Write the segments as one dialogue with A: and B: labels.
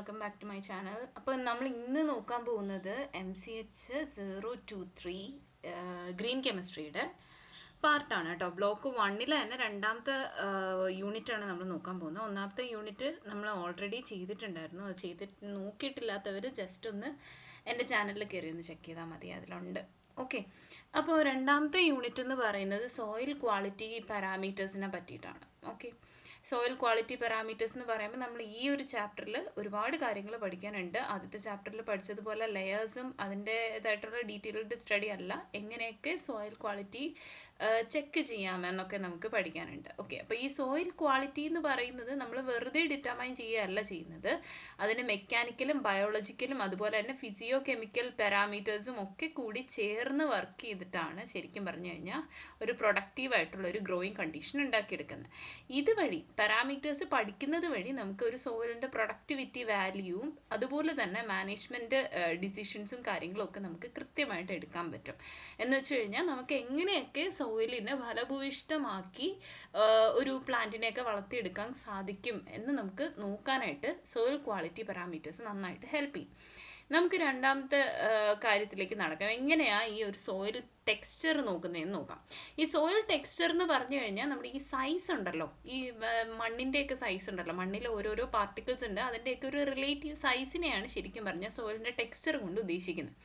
A: Welcome back to my channel. അപ്പോൾ നമ്മൾ ഇന്ന് നോക്കാൻ പോകുന്നത് MCH023 ഗ്രീൻ കെമിസ്ട്രിയുടെ പാർട്ടാണ് കേട്ടോ. ബ്ലോക്ക് 1 തന്നെ രണ്ടാമത്തെ യൂണിറ്റാണ് നമ്മൾ നോക്കാൻ പോകുന്നത്. ഒന്നാമത്തെ യൂണിറ്റ് നമ്മൾ ഓൾറെഡി ചെയ്തിട്ടുണ്ടായിരുന്നു. അത് നോക്കിയിട്ടില്ലാത്തവർ ജസ്റ്റ് ഒന്ന് എൻ്റെ ചാനലിൽ കയറി ഒന്ന് ചെക്ക് ചെയ്താൽ മതി, അതിലുണ്ട്. ഓക്കെ, അപ്പോൾ രണ്ടാമത്തെ യൂണിറ്റ് എന്ന് പറയുന്നത് സോയിൽ ക്വാളിറ്റി പാരാമീറ്റേഴ്സിനെ പറ്റിയിട്ടാണ്. ഓക്കെ, സോയിൽ ക്വാളിറ്റി പാരാമീറ്റേഴ്സ് എന്ന് പറയുമ്പോൾ നമ്മൾ ഈ ഒരു ചാപ്റ്ററിൽ ഒരുപാട് കാര്യങ്ങൾ പഠിക്കാനുണ്ട്. ആദ്യത്തെ ചാപ്റ്ററിൽ പഠിച്ചതുപോലെ ലെയേഴ്സും അതിൻ്റേതായിട്ടുള്ള ഡീറ്റെയിൽഡ് സ്റ്റഡി അല്ല, എങ്ങനെയൊക്കെ സോയിൽ ക്വാളിറ്റി ചെക്ക് ചെയ്യാമെന്നൊക്കെ നമുക്ക് പഠിക്കാനുണ്ട്. ഓക്കെ, അപ്പോൾ ഈ സോയിൽ ക്വാളിറ്റി എന്ന് പറയുന്നത് നമ്മൾ വെറുതെ ഡിറ്റർമൈൻ ചെയ്യുകയല്ല ചെയ്യുന്നത്. അതിന് മെക്കാനിക്കലും ബയോളജിക്കലും അതുപോലെ തന്നെ ഫിസിയോ കെമിക്കൽ പാരാമീറ്റേഴ്സും ഒക്കെ കൂടി ചേർന്ന് വർക്ക് ചെയ്തിട്ടാണ് ശരിക്കും പറഞ്ഞു കഴിഞ്ഞാൽ ഒരു പ്രൊഡക്റ്റീവായിട്ടുള്ള ഒരു ഗ്രോയിങ് കണ്ടീഷൻ ഉണ്ടാക്കിയെടുക്കുന്നത്. ഇതുവഴി പാരാമീറ്റേഴ്സ് പഠിക്കുന്നത് വഴി നമുക്ക് ഒരു സോയിലിൻ്റെ പ്രൊഡക്ടിവിറ്റി വാല്യൂവും അതുപോലെ തന്നെ മാനേജ്മെൻറ്റ് ഡിസിഷൻസും കാര്യങ്ങളും ഒക്കെ നമുക്ക് കൃത്യമായിട്ട് എടുക്കാൻ പറ്റും. എന്ന് വെച്ച് കഴിഞ്ഞാൽ നമുക്ക് എങ്ങനെയൊക്കെ സോയിലിനെ ഫലഭൂയിഷ്ടമാക്കി ഒരു പ്ലാന്റിനെയൊക്കെ വളർത്തിയെടുക്കാൻ സാധിക്കും എന്ന് നമുക്ക് നോക്കാനായിട്ട് സോയിൽ ക്വാളിറ്റി പാരാമീറ്റേഴ്സ് നന്നായിട്ട് ഹെൽപ്പ് ചെയ്യും. നമുക്ക് രണ്ടാമത്തെ കാര്യത്തിലേക്ക് നടക്കാം. എങ്ങനെയാണ് ഈ ഒരു സോയിൽ ടെക്സ്ചർ നോക്കുന്നതെന്ന് നോക്കാം. ഈ സോയിൽ ടെക്സ്ചർ എന്ന് പറഞ്ഞു കഴിഞ്ഞാൽ നമ്മുടെ ഈ സൈസ് ഉണ്ടല്ലോ, ഈ മണ്ണിൻ്റെയൊക്കെ സൈസ് ഉണ്ടല്ലോ, മണ്ണിൽ ഓരോരോ പാർട്ടിക്കിൾസ് ഉണ്ട്, അതിൻ്റെയൊക്കെ ഒരു റിലേറ്റീവ് സൈസിനെയാണ് ശരിക്കും പറഞ്ഞാൽ സോയിലിൻ്റെ ടെക്സ്ചർ കൊണ്ട് ഉദ്ദേശിക്കുന്നത്.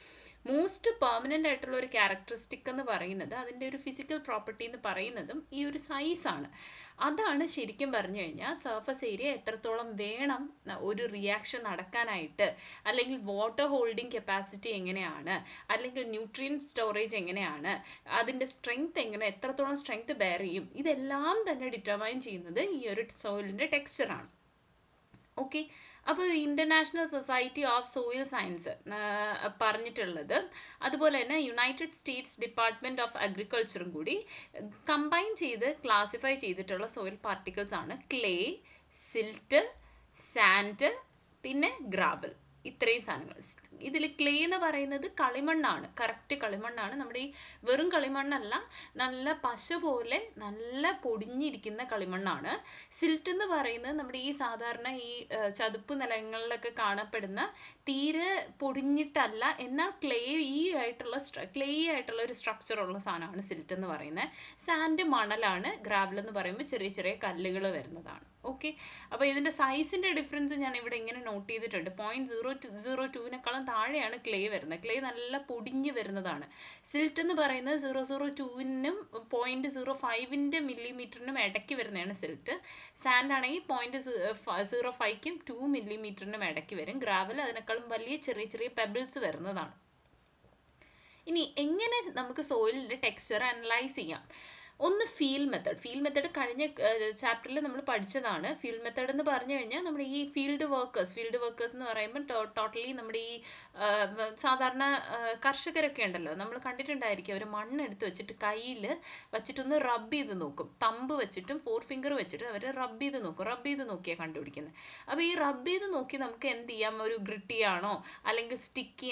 A: മോസ്റ്റ് പെർമനൻ്റ് ആയിട്ടുള്ള ഒരു ക്യാരക്ടറിസ്റ്റിക് എന്ന് പറയുന്നത്, അതിൻ്റെ ഒരു ഫിസിക്കൽ പ്രോപ്പർട്ടി എന്ന് പറയുന്നതും ഈ ഒരു സൈസാണ്. അതാണ് ശരിക്കും പറഞ്ഞു കഴിഞ്ഞാൽ സർഫസ് ഏരിയ എത്രത്തോളം വേണം ഒരു റിയാക്ഷൻ നടക്കാനായിട്ട്, അല്ലെങ്കിൽ വാട്ടർ ഹോൾഡിംഗ് കപ്പാസിറ്റി എങ്ങനെയാണ്, അല്ലെങ്കിൽ ന്യൂട്രിയൻ സ്റ്റോറേജ് എങ്ങനെയാണ്, അതിൻ്റെ സ്ട്രെങ്ത് എത്രത്തോളം സ്ട്രെങ്ത് ബെയർ ചെയ്യും, ഇതെല്ലാം തന്നെ ഡിറ്റർമൈൻ ചെയ്യുന്നത് ഈ ഒരു സോയിലിൻ്റെ ടെക്സ്ചറാണ്. ഓക്കെ, അപ്പോൾ international society of soil science പറഞ്ഞിട്ടുള്ളത്, അതുപോലെ തന്നെ യുണൈറ്റഡ് സ്റ്റേറ്റ്സ് ഡിപ്പാർട്ട്മെൻറ്റ് ഓഫ് അഗ്രികൾച്ചറും കൂടി കമ്പൈൻ ചെയ്ത് ക്ലാസിഫൈ ചെയ്തിട്ടുള്ള സോയിൽ പാർട്ടിക്കിൾസ് ആണ് ക്ലേ, സിൽറ്റ്, സാൻഡ്, പിന്നെ ഗ്രാവൽ. ഇത്രയും സാധനങ്ങൾ. ഇതിൽ ക്ലേ എന്ന് പറയുന്നത് കളിമണ്ണാണ്, കറക്റ്റ് കളിമണ്ണാണ്. നമ്മുടെ ഈ വെറും കളിമണ്ണല്ല, നല്ല പശ പോലെ നല്ല പൊടിഞ്ഞിരിക്കുന്ന കളിമണ്ണാണ്. സിൽറ്റ് എന്ന് പറയുന്നത് നമ്മുടെ ഈ സാധാരണ ഈ ചതുപ്പ് നിലങ്ങളിലൊക്കെ കാണപ്പെടുന്ന തീരെ പൊടിഞ്ഞിട്ടല്ല, എന്നാൽ ക്ലേ ആയിട്ടുള്ള ഒരു സ്ട്രക്ചറുള്ള സാധനമാണ് സിൽറ്റ് എന്ന് പറയുന്നത്. സാൻഡ് മണലാണ്, ഗ്രാവൽ എന്ന് പറയുമ്പോൾ ചെറിയ ചെറിയ കല്ലുകൾ വരുന്നതാണ്. ഓക്കെ, അപ്പോൾ ഇതിൻ്റെ സൈസിൻ്റെ ഡിഫറൻസ് ഞാൻ ഇവിടെ ഇങ്ങനെ നോട്ട് ചെയ്തിട്ടുണ്ട്. 0.002 താഴെയാണ് ക്ലേ വരുന്നത്. ക്ലേ നല്ല പൊടിഞ്ഞ് വരുന്നതാണ്. സിൽറ്റ് എന്ന് പറയുന്നത് 0.02 0.05 മില്ലിമീറ്ററിനും ഇടയ്ക്ക് വരുന്നതാണ് സിൽറ്റ്. സാൻഡ് ആണെങ്കിൽ 0.05 2 മില്ലിമീറ്ററിനും ഇടയ്ക്ക് വരും. ഗ്രാവൽ അതിനേക്കാളും വലിയ ചെറിയ ചെറിയ പെബിൾസ് വരുന്നതാണ്. ഇനി എങ്ങനെ നമുക്ക് സോയിലിൻ്റെ ടെക്സ്ചർ അനലൈസ് ചെയ്യാം? ഒന്ന് ഫീൽഡ് മെത്തേഡ് കഴിഞ്ഞ ചാപ്റ്ററിൽ നമ്മൾ പഠിച്ചതാണ്. ഫീൽഡ് മെത്തേഡ് എന്ന് പറഞ്ഞു കഴിഞ്ഞാൽ നമ്മുടെ ഈ ഫീൽഡ് വർക്കേഴ്സ് എന്ന് പറയുമ്പോൾ ടോട്ടലി നമ്മുടെ ഈ സാധാരണ കർഷകരൊക്കെ ഉണ്ടല്ലോ, നമ്മൾ കണ്ടിട്ടുണ്ടായിരിക്കും, അവർ മണ്ണെടുത്ത് വെച്ചിട്ട് കയ്യിൽ വെച്ചിട്ടൊന്ന് റബ്ബ് ചെയ്ത് നോക്കും. തമ്പ് വെച്ചിട്ടും 4 ഫിംഗർ വെച്ചിട്ട് അവർ റബ്ബ് ചെയ്ത് നോക്കിയാണ് കണ്ടുപിടിക്കുന്നത്. അപ്പോൾ ഈ റബ്ബ് ചെയ്ത് നോക്കി നമുക്ക് എന്ത് ചെയ്യാം? ഒരു ഗ്രിറ്റി ആണോ അല്ലെങ്കിൽ സ്റ്റിക്കി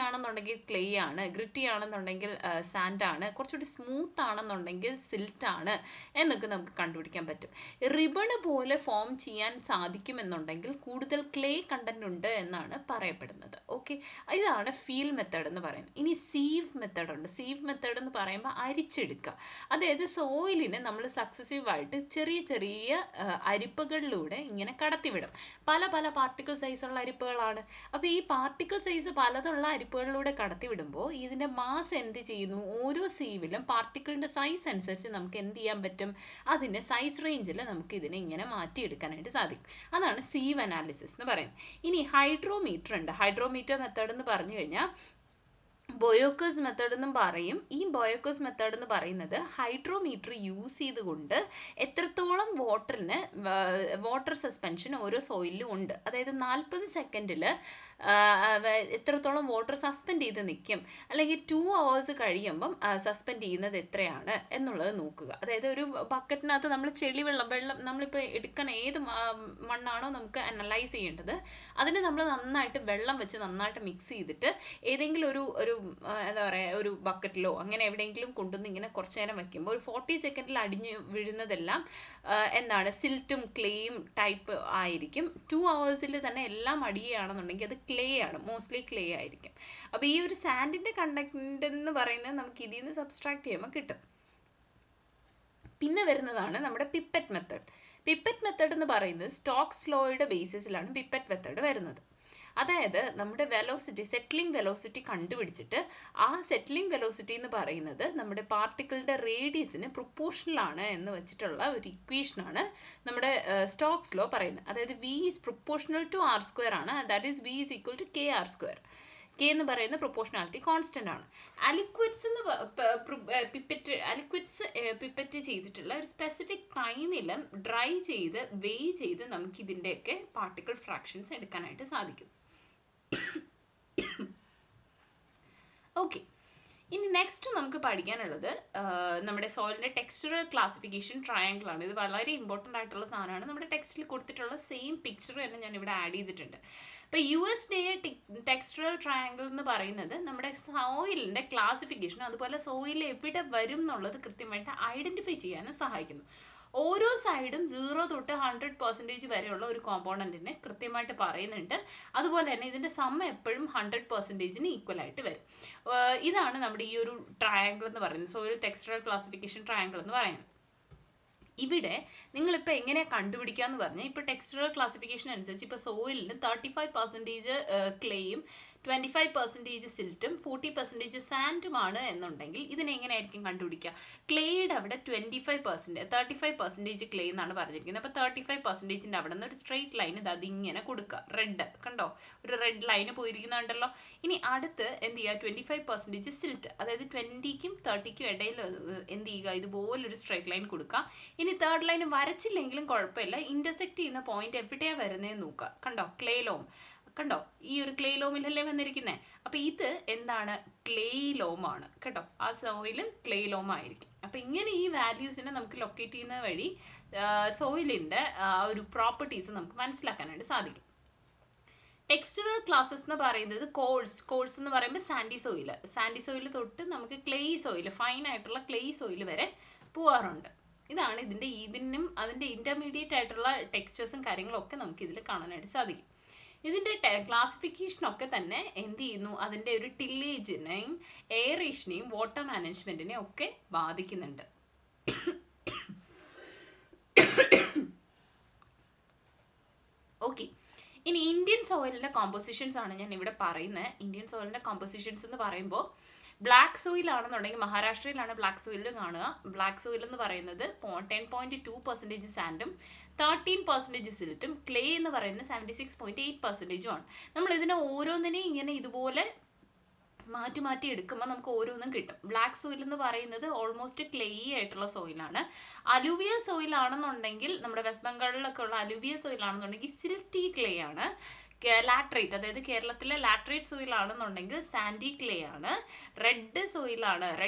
A: ആണെന്നുണ്ടെങ്കിൽ ക്ലേ ആണ്, ഗ്രിറ്റി ആണെന്നുണ്ടെങ്കിൽ സാൻഡ് ആണ്, കുറച്ചുകൂടി സ്മൂത്ത് ആണെന്നുണ്ടെങ്കിൽ സിൽറ്റ് ആണ് എന്നൊക്കെ നമുക്ക് കണ്ടുപിടിക്കാൻ പറ്റും. റിബൺ പോലെ ഫോം ചെയ്യാൻ സാധിക്കുമെന്നുണ്ടെങ്കിൽ കൂടുതൽ ക്ലേ കണ്ടന്റ് ഉണ്ട് എന്നാണ് പറയപ്പെടുന്നത്. ഓക്കെ, ഇതാണ് ഫീൽഡ് മെത്തേഡ് എന്ന് പറയുന്നത്. ഇനി സീവ് മെത്തേഡ് ഉണ്ട്. സീവ് മെത്തേഡ് എന്ന് പറയുമ്പോൾ അരിച്ചെടുക്കുക. അതായത് സോയിലിനെ നമ്മൾ സക്സസീവായിട്ട് ചെറിയ ചെറിയ അരിപ്പകളിലൂടെ ഇങ്ങനെ കടത്തിവിടും. പല പല പാർട്ടിക്കിൾ സൈസുള്ള അരിപ്പകളാണ്. അപ്പോൾ ഈ പാർട്ടിക്കിൾ സൈസ് പലതുള്ള അരിപ്പകളിലൂടെ കടത്തിവിടുമ്പോൾ ഇതിൻ്റെ മാസ് എന്ത് ചെയ്യുന്നു? ഓരോ സീവിലും പാർട്ടിക്കിളിൻ്റെ സൈസ് അനുസരിച്ച് നമുക്ക് എന്ത് ചെയ്യാൻ പറ്റും? അതിൻ്റെ സൈസ് റേഞ്ചിൽ നമുക്ക് ഇതിനെ ഇങ്ങനെ മാറ്റിയെടുക്കാനായിട്ട് സാധിക്കും. അതാണ് സീവ് അനാലിസിസ് എന്ന് പറയുന്നത്. ഇനി ഹൈഡ്രോമീറ്റർ ഉണ്ട്. ഹൈഡ്രോമീറ്റർ മെത്തേഡ് എന്ന് പറഞ്ഞു കഴിഞ്ഞാൽ ബൊയോക്കേഴ്സ് മെത്തേഡ് എന്നും പറയും. ഈ ബൊയോക്കേഴ്സ് മെത്തേഡ് എന്ന് പറയുന്നത് ഹൈഡ്രോമീറ്റർ യൂസ് ചെയ്തുകൊണ്ട് എത്രത്തോളം വാട്ടർ സസ്പെൻഷൻ ഓരോ സോയിലും ഉണ്ട്, അതായത് 40 സെക്കൻഡിൽ എത്രത്തോളം വാട്ടർ സസ്പെൻഡ് ചെയ്ത് നിൽക്കും, അല്ലെങ്കിൽ 2 hours കഴിയുമ്പം സസ്പെൻഡ് ചെയ്യുന്നത് എത്രയാണ് എന്നുള്ളത് നോക്കുക. അതായത് ഒരു ബക്കറ്റിനകത്ത് നമ്മൾ വെള്ളം നമ്മളിപ്പോൾ എടുക്കാൻ ഏത് മണ്ണാണോ നമുക്ക് അനലൈസ് ചെയ്യേണ്ടത്, അതിന് നമ്മൾ നന്നായിട്ട് വെള്ളം വെച്ച് നന്നായിട്ട് മിക്സ് ചെയ്തിട്ട് ഏതെങ്കിലും ഒരു എന്താ പറയുക ഒരു ബക്കറ്റിലോ അങ്ങനെ എവിടെയെങ്കിലും കൊണ്ടുവന്ന് ഇങ്ങനെ കുറച്ച് നേരം വയ്ക്കുമ്പോൾ ഒരു 40 സെക്കൻഡിൽ അടിഞ്ഞ് വീഴുന്നതെല്ലാം എന്താണ് സിൽറ്റും ക്ലേയും ടൈപ്പ് ആയിരിക്കും. 2 hours തന്നെ എല്ലാം അടിയുകയാണെന്നുണ്ടെങ്കിൽ അത് ക്ലേ ആണ്, മോസ്റ്റ്ലി ക്ലേ ആയിരിക്കും. അപ്പോൾ ഈ ഒരു സാൻഡിൻ്റെ കണ്ടന്റ് എന്ന് പറയുന്നത് നമുക്ക് ഇതിൽ നിന്ന് സബ്സ്ട്രാക്ട് ചെയ്യുമ്പോൾ കിട്ടും. പിന്നെ വരുന്നതാണ് നമ്മുടെ പിപ്പറ്റ് മെത്തേഡ്. പിപ്പറ്റ് മെത്തേഡ് എന്ന് പറയുന്നത് സ്റ്റോക്സ് ലോയുടെ ബേസിസിലാണ് പിപ്പറ്റ് മെത്തേഡ് വരുന്നത്. അതായത് നമ്മുടെ വെലോസിറ്റി, സെറ്റിലിംഗ് വെലോസിറ്റി കണ്ടുപിടിച്ചിട്ട് ആ സെറ്റിലിംഗ് വെലോസിറ്റി എന്ന് പറയുന്നത് നമ്മുടെ പാർട്ടിക്കിളിൻ്റെ റേഡിയസിന് പ്രൊപ്പോർഷണൽ ആണ് എന്ന് വെച്ചിട്ടുള്ള ഒരു ഇക്വേഷനാണ് നമ്മുടെ സ്റ്റോക്സ് ലോ പറയുന്നത്. അതായത് V is proportional to R square ആണ്. That is V is equal to K R square. K എന്ന് പറയുന്ന പ്രൊപ്പോർഷണാലിറ്റി കോൺസ്റ്റന്റ് ആണ്. അലിക്വിഡ്സ് പിപ്പറ്റ് ചെയ്തിട്ടുള്ള ഒരു സ്പെസിഫിക് ടൈമിലും ഡ്രൈ ചെയ്ത് വെയ് ചെയ്ത് നമുക്ക് ഇതിൻ്റെയൊക്കെ പാർട്ടിക്കിൾ ഫ്രാക്ഷൻസ് എടുക്കാനായിട്ട് സാധിക്കും. ഓക്കെ, ഇനി നെക്സ്റ്റ് നമുക്ക് പഠിക്കാനുള്ളത് നമ്മുടെ സോയിലിൻ്റെ ടെക്സ്ചറൽ ക്ലാസിഫിക്കേഷൻ ട്രയാങ്കിൾ ആണ്. ഇത് വളരെ ഇമ്പോർട്ടൻ്റ് ആയിട്ടുള്ള സാധനമാണ്. നമ്മുടെ ടെക്സ്റ്റിൽ കൊടുത്തിട്ടുള്ള സെയിം പിക്ചർ തന്നെ ഞാൻ ഇവിടെ ആഡ് ചെയ്തിട്ടുണ്ട്. അപ്പോൾ USDA ടെക്സ്ചറൽ ട്രയാങ്കിൾ എന്ന് പറയുന്നത് നമ്മുടെ സോയിലിൻ്റെ ക്ലാസിഫിക്കേഷൻ, അതുപോലെ സോയിൽ എവിടെ വരും എന്നുള്ളത് കൃത്യമായിട്ട് ഐഡൻറ്റിഫൈ ചെയ്യാനും സഹായിക്കുന്നു. ഓരോ സൈഡും 0 തൊട്ട് 100% വരെയുള്ള ഒരു കോമ്പോണൻറ്റിനെ കൃത്യമായിട്ട് പറയുന്നുണ്ട്. അതുപോലെ തന്നെ ഇതിൻ്റെ സം എപ്പോഴും 100%-ന് ഈക്വൽ ആയിട്ട് വരും. ഇതാണ് നമ്മുടെ ഈ ഒരു ട്രയാങ്കിൾ എന്ന് പറയുന്നത്, സോയിൽ ടെക്സ്ചറൽ ക്ലാസിഫിക്കേഷൻ ട്രയാങ്കിൾ എന്ന് പറയുന്നത്. ഇവിടെ നിങ്ങളിപ്പോൾ എങ്ങനെയാണ് കണ്ടുപിടിക്കുക എന്ന് പറഞ്ഞാൽ, ഇപ്പോൾ ടെക്സ്ചറൽ ക്ലാസിഫിക്കേഷൻ അനുസരിച്ച് ഇപ്പോൾ സോയിലിന് 35% ക്ലേയും 25% സിൽറ്റും 40% സാൻഡുമാണ് എന്നുണ്ടെങ്കിൽ ഇതിനെങ്ങനെയായിരിക്കും കണ്ടുപിടിക്കുക? ക്ലേയുടെ അവിടെ 35% ക്ലേ എന്നാണ് പറഞ്ഞിരിക്കുന്നത്. അപ്പോൾ 35%-ൻ്റെ അവിടെ നിന്ന് ഒരു സ്ട്രെയിറ്റ് ലൈൻ ഇത് അതിങ്ങനെ കൊടുക്കുക. റെഡ് കണ്ടോ, ഒരു റെഡ് ലൈന് പോയിരിക്കുന്നുണ്ടല്ലോ. ഇനി അടുത്ത് എന്ത് ചെയ്യുക, 25% സിൽറ്റ്, അതായത് 20-ക്കും 30-ക്കും ഇടയിൽ എന്ത് ചെയ്യുക, ഇതുപോലൊരു സ്ട്രെയിറ്റ് ലൈൻ കൊടുക്കുക. ഇനി തേർഡ് ലൈൻ വരച്ചില്ലെങ്കിലും കുഴപ്പമില്ല, ഇൻ്റർസെക്റ്റ് ചെയ്യുന്ന പോയിന്റ് എവിടെയാണ് വരുന്നതെന്ന് നോക്കുക. കണ്ടോ, ക്ലേലോം കണ്ടോ, ഈ ഒരു ക്ലേലോമിലല്ലേ വന്നിരിക്കുന്നത്. അപ്പോൾ ഇത് എന്താണ്, ക്ലേലോമാണ് കേട്ടോ. ആ സോയിൽ ക്ലേലോമായിരിക്കും. അപ്പോൾ ഇങ്ങനെ ഈ വാല്യൂസിനെ നമുക്ക് ലൊക്കേറ്റ് ചെയ്യുന്ന വഴി സോയിലിൻ്റെ ഒരു പ്രോപ്പർട്ടീസ് നമുക്ക് മനസ്സിലാക്കാനായിട്ട് സാധിക്കും. ടെക്സ്ചറൽ ക്ലാസ്സസ് എന്ന് പറയുന്നത് കോഴ്സ് എന്ന് പറയുമ്പോൾ സാൻഡി സോയിൽ തൊട്ട് നമുക്ക് ക്ലേ സോയിൽ, ഫൈൻ ആയിട്ടുള്ള ക്ലേ സോയിൽ വരെ പോവാറുണ്ട്. ഇതാണ് ഇതിനും അതിൻ്റെ ഇൻ്റർമീഡിയറ്റ് ആയിട്ടുള്ള ടെക്സ്ചേഴ്സും കാര്യങ്ങളൊക്കെ നമുക്ക് ഇതിൽ കാണാനായിട്ട് സാധിക്കും. ഇതിൻ്റെ ക്ലാസിഫിക്കേഷനൊക്കെ തന്നെ എന്ത് ചെയ്യുന്നു, അതിൻ്റെ ഒരു ടില്ലേജിനെയും എയറേഷനെയും വാട്ടർ മാനേജ്മെൻറ്റിനെയും ഒക്കെ ബാധിക്കുന്നുണ്ട്. ഓക്കെ, ഇനി ഇന്ത്യൻ സോയിലിൻ്റെ കോമ്പോസിഷൻസ് ആണ് ഞാൻ ഇവിടെ പറയുന്നത്. ഇന്ത്യൻ സോയിലിൻ്റെ കോമ്പോസിഷൻസ് എന്ന് പറയുമ്പോൾ ബ്ലാക്ക് സോയിൽ ആണെന്നുണ്ടെങ്കിൽ മഹാരാഷ്ട്രയിലാണ് ബ്ലാക്ക് സോയിൽ കാണുക. ബ്ലാക്ക് സോയിൽ എന്ന് പറയുന്നത് 10.2% സാൻഡും 13% സിൽറ്റും, ക്ലേ എന്ന് പറയുന്നത് 76.8%ആണ്. നമ്മൾ ഇതിനെ ഓരോന്നിനെയും ഇങ്ങനെ ഇതുപോലെ മാറ്റി എടുക്കുമ്പോൾ നമുക്ക് ഓരോന്നും കിട്ടും. ബ്ലാക്ക് സോയിൽ എന്ന് പറയുന്നത് ഓൾമോസ്റ്റ് ക്ലേ ആയിട്ടുള്ള സോയിലാണ്. അലൂവിയൽ സോയിൽ ആണെന്നുണ്ടെങ്കിൽ നമ്മുടെ വെസ്റ്റ് ബംഗാളിലൊക്കെ ഉള്ള അലൂവിയൽ സോയിൽ ആണെന്നുണ്ടെങ്കിൽ സിൽറ്റി ക്ലേ ആണ്. ലാട്രേറ്റ്, അതായത് കേരളത്തിലെ ലാട്രേറ്റ് സോയിൽ ആണെന്നുണ്ടെങ്കിൽ സാൻഡി ക്ലേ ആണ്. റെഡ് സോയിൽ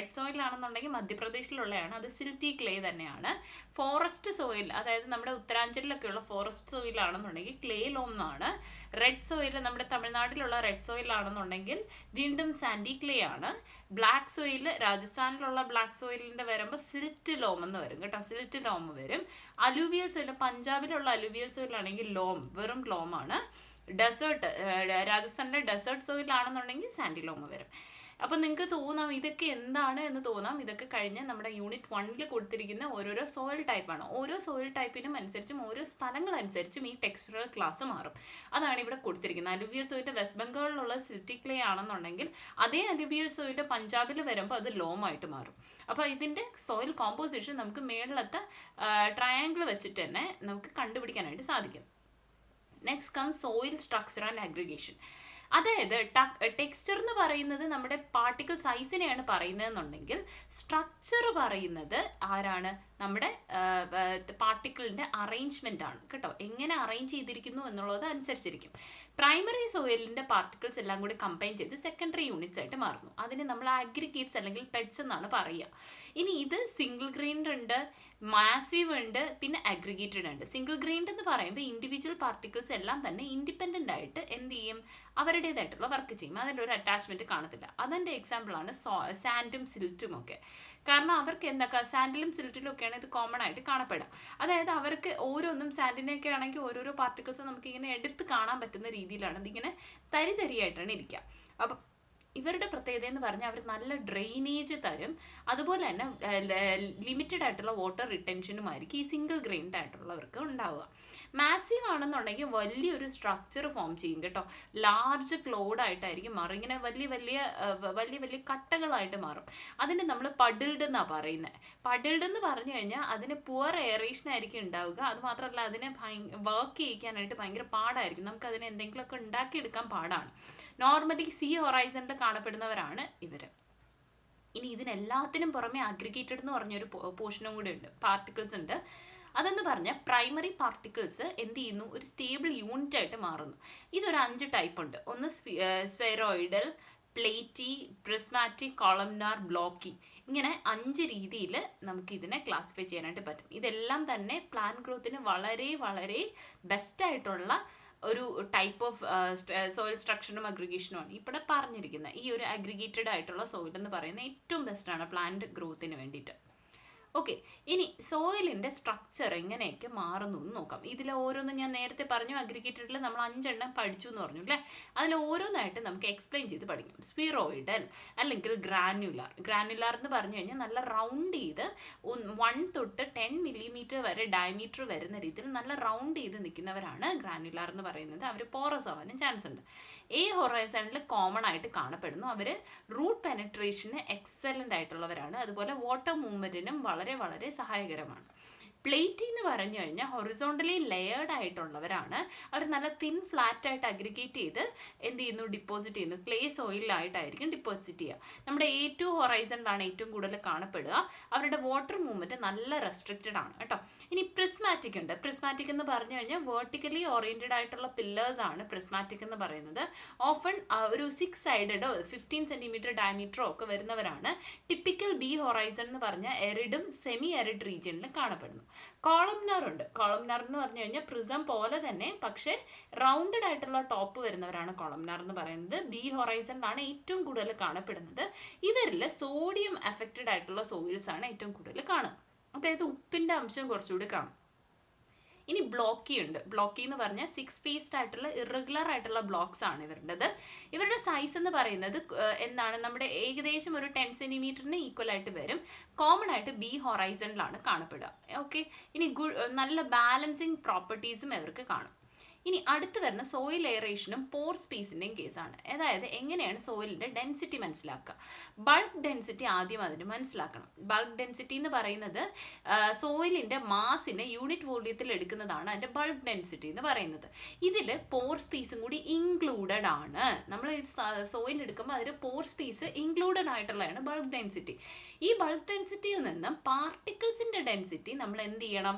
A: ആണെന്നുണ്ടെങ്കിൽ മധ്യപ്രദേശിലുള്ളതാണ്, അത് സിൽറ്റി ക്ലേ തന്നെയാണ്. ഫോറസ്റ്റ് സോയിൽ, അതായത് നമ്മുടെ ഉത്തരാഞ്ചലിലൊക്കെയുള്ള ഫോറസ്റ്റ് സോയിൽ ആണെന്നുണ്ടെങ്കിൽ ക്ലേ ലോം ആണ്. റെഡ് സോയിൽ, നമ്മുടെ തമിഴ്നാട്ടിലുള്ള റെഡ് സോയിൽ ആണെന്നുണ്ടെങ്കിൽ വീണ്ടും സാൻഡി ക്ലേ ആണ്. ബ്ലാക്ക് സോയിൽ, രാജസ്ഥാനിലുള്ള ബ്ലാക്ക് സോയിലിൻ്റെ വരുമ്പോൾ സിൽറ്റ് ലോം എന്ന് വരും കേട്ടോ, സിൽറ്റ് ലോം വരും. അലൂവിയൽ സോയിൽ, പഞ്ചാബിലുള്ള അലൂവിയൽ സോയിലാണെങ്കിൽ വെറും ലോം ആണ്. ഡെസേർട്ട്, രാജസ്ഥാനിലെ ഡെസേർട്ട് സോയിലാണെന്നുണ്ടെങ്കിൽ സാൻഡി ലോം വരും. അപ്പോൾ നിങ്ങൾക്ക് തോന്നാം ഇതൊക്കെ എന്താണ് എന്ന് തോന്നാം. ഇതൊക്കെ കഴിഞ്ഞ് നമ്മുടെ യൂണിറ്റ് 1-ൽ കൊടുത്തിരിക്കുന്ന ഓരോരോ സോയിൽ ടൈപ്പാണ്. ഓരോ സോയിൽ ടൈപ്പിനും അനുസരിച്ചും ഓരോ സ്ഥലങ്ങളനുസരിച്ചും ഈ ടെക്സ്ചറൽ ക്ലാസ് മാറും. അതാണ് ഇവിടെ കൊടുത്തിരിക്കുന്നത്. അലുവിയൽ സോയിൻ്റെ വെസ്റ്റ് ബംഗാളിലുള്ള സിൽറ്റി ക്ലേ ആണെന്നുണ്ടെങ്കിൽ അതേ അലുവിയൽ സോയിൻ്റെ പഞ്ചാബിൽ വരുമ്പോൾ അത് ലോമായിട്ട് മാറും. അപ്പോൾ ഇതിൻ്റെ സോയിൽ കോമ്പോസിഷൻ നമുക്ക് മേളിലത്തെ ട്രയാങ്കിൾ വെച്ചിട്ട് തന്നെ നമുക്ക് കണ്ടുപിടിക്കാനായിട്ട് സാധിക്കും. Next come soil structure and aggregation. അതായത് ടെക്സ്ചർ എന്ന് പറയുന്നത് നമ്മുടെ പാർട്ടിക്കിൾ സൈസിനെയാണ് പറയുന്നതെന്നുണ്ടെങ്കിൽ സ്ട്രക്ചർ പറയുന്നത് ആരാണ്, നമ്മുടെ പാർട്ടിക്കിളിൻ്റെ അറേഞ്ച്മെൻ്റ് ആണ് കേട്ടോ. എങ്ങനെ അറേഞ്ച് ചെയ്തിരിക്കുന്നു എന്നുള്ളത് അനുസരിച്ചിരിക്കും. പ്രൈമറി സോയിലിൻ്റെ പാർട്ടിക്കിൾസ് എല്ലാം കൂടി കമ്പൈൻ ചെയ്ത് സെക്കൻഡറി യൂണിറ്റ്സ് ആയിട്ട് മാറുന്നു. അതിനെ നമ്മൾ അഗ്രിഗേറ്റ്സ് അല്ലെങ്കിൽ പെറ്റ്സ് എന്നാണ് പറയുക. ഇനി ഇത് സിംഗിൾ ഗ്രെയിൻഡ് ഉണ്ട്, മാസീവ് ഉണ്ട്, പിന്നെ അഗ്രിഗേറ്റഡ് ഉണ്ട്. സിംഗിൾ ഗ്രെയിൻഡ് എന്ന് പറയുമ്പോൾ ഇൻഡിവിജ്വൽ പാർട്ടിക്കിൾസ് എല്ലാം തന്നെ ഇൻഡിപെൻഡൻ്റ് ആയിട്ട് എന്ത് ചെയ്യും, അവരുടേതായിട്ടുള്ള വർക്ക് ചെയ്യും. അതിലൊരു അറ്റാച്ച്മെൻറ്റ് കാണത്തില്ല. അതിൻ്റെ എക്സാമ്പിളാണ് സാൻഡും സിൽറ്റും ഒക്കെ. കാരണം അവർക്ക് എന്തൊക്കെ സാൻഡിലും സിൽറ്റിലും ഒക്കെയാണ് ഇത് കോമൺ ആയിട്ട് കാണപ്പെടുക. അതായത് അവർക്ക് ഓരോന്നും സാൻഡിനെയൊക്കെ ആണെങ്കിൽ ഓരോരോ പാർട്ടിക്കിൾസ് നമുക്ക് ഇങ്ങനെ എടുത്ത് കാണാൻ പറ്റുന്ന രീതിയിലാണ് ഇതിങ്ങനെ തരിതരിയായിട്ടാണ് ഇരിക്കുക. അപ്പം ഇവരുടെ പ്രത്യേകത എന്ന് പറഞ്ഞാൽ അവർ നല്ല ഡ്രെയിനേജ് തരും, അതുപോലെ തന്നെ ലിമിറ്റഡ് ആയിട്ടുള്ള വാട്ടർ റിട്ടൻഷനുമായിരിക്കും ഈ സിംഗിൾ ഗ്രെയിൻഡ് ആയിട്ടുള്ളവർക്ക് ഉണ്ടാവുക. മാസീവ് ആണെന്നുണ്ടെങ്കിൽ വലിയൊരു സ്ട്രക്ചർ ഫോം ചെയ്യും കേട്ടോ. ലാർജ് ക്ലോഡ് ആയിട്ടായിരിക്കും മാറും, ഇങ്ങനെ വലിയ വലിയ കട്ടകളായിട്ട് മാറും. അതിന് നമ്മൾ പഡിൽഡ് എന്നാണ് പറയുന്നത്. പഡിൽഡ് എന്ന് പറഞ്ഞു കഴിഞ്ഞാൽ അതിന് പുവർ എയറേഷൻ ആയിരിക്കും ഉണ്ടാവുക. അതുമാത്രമല്ല അതിനെ വർക്ക് ചെയ്യിക്കാനായിട്ട് ഭയങ്കര പാടായിരിക്കും, നമുക്ക് അതിനെ എന്തെങ്കിലുമൊക്കെ ഉണ്ടാക്കിയെടുക്കാൻ പാടാണ്. നോർമലി സീ ഹൊറൈസണിൽ കാണപ്പെടുന്നവരാണ് ഇവർ. ഇനി ഇതിനെല്ലാത്തിനും പുറമെ അഗ്രിഗേറ്റഡ് എന്ന് പറഞ്ഞൊരു പോർഷനും കൂടി ഉണ്ട്, പാർട്ടിക്കിൾസ് ഉണ്ട്. അതെന്ന് പറഞ്ഞാൽ പ്രൈമറി പാർട്ടിക്കിൾസ് എന്ത് ചെയ്യുന്നു, ഒരു സ്റ്റേബിൾ യൂണിറ്റ് ആയിട്ട് മാറുന്നു. ഇതൊരു 5 ടൈപ്പ് ഉണ്ട്. ഒന്ന് spheroidal, platy, prismatic, columnar, blocky. ഇങ്ങനെ 5 രീതിയിൽ നമുക്ക് ഇതിനെ ക്ലാസിഫൈ ചെയ്യാനായിട്ട് പറ്റും. ഇതെല്ലാം തന്നെ പ്ലാന്റ് ഗ്രോത്തിന് വളരെ വളരെ ബെസ്റ്റ് ആയിട്ടുള്ള ഒരു ടൈപ്പ് ഓഫ് സോയിൽ സ്ട്രക്ചറും അഗ്രിഗേഷനുമാണ് ഇവിടെ പറഞ്ഞിരിക്കുന്നത്. ഈ ഒരു അഗ്രിഗേറ്റഡ് ആയിട്ടുള്ള സോയിൽ എന്ന് പറയുന്നത് ഏറ്റവും ബെസ്റ്റാണ് പ്ലാന്റ് ഗ്രോത്തിന് വേണ്ടിയിട്ട്. ഓക്കെ, ഇനി സോയിലിൻ്റെ സ്ട്രക്ചർ എങ്ങനെയൊക്കെ മാറുന്നു എന്ന് നോക്കാം. ഇതിൽ ഓരോന്നും ഞാൻ നേരത്തെ പറഞ്ഞു, അഗ്രിഗേറ്റഡിൽ നമ്മൾ 5 എണ്ണം പഠിച്ചു എന്ന് പറഞ്ഞു അല്ലേ. അതിൽ ഓരോന്നായിട്ട് നമുക്ക് എക്സ്പ്ലെയിൻ ചെയ്ത് പഠിക്കും. സ്ഫിറോയിഡൽ അല്ലെങ്കിൽ ഗ്രാനുലാർ എന്ന് പറഞ്ഞു കഴിഞ്ഞാൽ നല്ല റൗണ്ട് ചെയ്ത് 1 തൊട്ട് 10 മില്ലിമീറ്റർ വരെ ഡയമീറ്റർ വരുന്ന രീതിയിൽ നല്ല റൗണ്ട് ചെയ്ത് നിൽക്കുന്നവരാണ് ഗ്രാനുലാർ എന്ന് പറയുന്നത്. അവർ പോറസ് ആവാനും ചാൻസ് ഉണ്ട്. എ ഹൊറൈസണിൽ കോമൺ ആയിട്ട് കാണപ്പെടുന്നു. അവർ റൂട്ട് പെനട്രേഷന് എക്സലൻ്റ് ആയിട്ടുള്ളവരാണ്, അതുപോലെ വാട്ടർ മൂവ്മെൻറ്റിനും വളരെ വളരെ സഹായകരമാണ്. പ്ലേറ്റി എന്ന് പറഞ്ഞു കഴിഞ്ഞാൽ ഹൊറിസോണ്ടലി ലെയേർഡ് ആയിട്ടുള്ളവരാണ്. അവർ നല്ല തിൻ ഫ്ലാറ്റ് ആയിട്ട് അഗ്രിഗേറ്റ് ചെയ്ത് എന്ത് ചെയ്യുന്നു, ഡിപ്പോസിറ്റ് ചെയ്യുന്നു. ക്ലേ സോയിലായിട്ടായിരിക്കും ഡിപ്പോസിറ്റ് ചെയ്യുക. നമ്മുടെ A2 ഹൊറൈസണിലാണ് ഏറ്റവും കൂടുതൽ കാണപ്പെടുക. അവരുടെ വാട്ടർ മൂവ്മെൻറ്റ് നല്ല റെസ്ട്രിക്റ്റഡ് ആണ് കേട്ടോ. ഇനി പ്രിസ്മാറ്റിക് ഉണ്ട്. പ്രിസ്മാറ്റിക് എന്ന് പറഞ്ഞു കഴിഞ്ഞാൽ വേർട്ടിക്കലി ഓറിയൻറ്റഡ് ആയിട്ടുള്ള പില്ലേഴ്സ് ആണ് പ്രിസ്മാറ്റിക് എന്ന് പറയുന്നത്. ഓഫൺ ഒരു 6 സൈഡഡോ 15 സെൻറ്റിമീറ്റർ ഡയമീറ്ററോ ഒക്കെ വരുന്നവരാണ്. ടിപ്പിക്കൽ ബി ഹൊറൈസൺ എന്ന് പറഞ്ഞാൽ എറിഡും സെമി എറിഡ് റീജിയനിലും കാണപ്പെടുന്നു. കോളംനാർ ഉണ്ട്. കോളംനാർ എന്ന് പറഞ്ഞു കഴിഞ്ഞാൽ പ്രിസം പോലെ തന്നെ പക്ഷേ റൗണ്ടഡ് ആയിട്ടുള്ള ടോപ്പ് വരുന്നവരാണ് കോളംനാർ എന്ന് പറയുന്നത്. ബി ഹൊറൈസണിലാണ് ഏറ്റവും കൂടുതൽ കാണപ്പെടുന്നത്. ഇവരിൽ സോഡിയം അഫക്റ്റഡ് ആയിട്ടുള്ള സോയിൽസ് ആണ് ഏറ്റവും കൂടുതൽ കാണുക, അതായത് ഉപ്പിൻ്റെ അംശം കുറച്ചുകൂടി കാണും. ഇനി ബ്ലോക്കി ഉണ്ട്. ബ്ലോക്കി എന്ന് പറഞ്ഞാൽ 6 ഫേസ്ഡ് ആയിട്ടുള്ള ഇറഗുലർ ആയിട്ടുള്ള ബ്ലോക്സ് ആണ് ഇവരുടേത്. ഇവരുടെ സൈസ് എന്ന് പറയുന്നത് എന്താണ്, നമ്മുടെ ഏകദേശം ഒരു 10 സെൻറ്റിമീറ്ററിന് ഈക്വൽ ആയിട്ട് വരും. കോമൺ ആയിട്ട് ബി ഹൊറൈസണിലാണ് കാണപ്പെടുക. ഓക്കെ, ഇനി നല്ല ബാലൻസിങ് പ്രോപ്പർട്ടീസും ഇവർക്ക് കാണും. ഇനി അടുത്ത് വരുന്ന സോയിൽ എയറേഷനും പോർ സ്പേസിൻ്റെയും കേസാണ്. അതായത് എങ്ങനെയാണ് സോയിലിൻ്റെ ഡെൻസിറ്റി മനസ്സിലാക്കുക. ബൾക്ക് ഡെൻസിറ്റി ആദ്യം അതിന് മനസ്സിലാക്കണം. ബൾക്ക് ഡെൻസിറ്റി എന്ന് പറയുന്നത് സോയിലിൻ്റെ മാസിനെ യൂണിറ്റ് വോള്യത്തിൽ എടുക്കുന്നതാണ് അതിൻ്റെ ബൾക്ക് ഡെൻസിറ്റി എന്ന് പറയുന്നത്. ഇതിൽ പോർ സ്പേസും കൂടി ഇൻക്ലൂഡഡ് ആണ്. നമ്മൾ സോയിൽ എടുക്കുമ്പോൾ അതിൽ പോർ സ്പേസ് ഇൻക്ലൂഡഡ് ആയിട്ടുള്ളതാണ് ബൾക്ക് ഡെൻസിറ്റി. ഈ ബൾക്ക് ഡെൻസിറ്റിയിൽ നിന്നും പാർട്ടിക്കിൾസിൻ്റെ ഡെൻസിറ്റി നമ്മൾ എന്ത് ചെയ്യണം,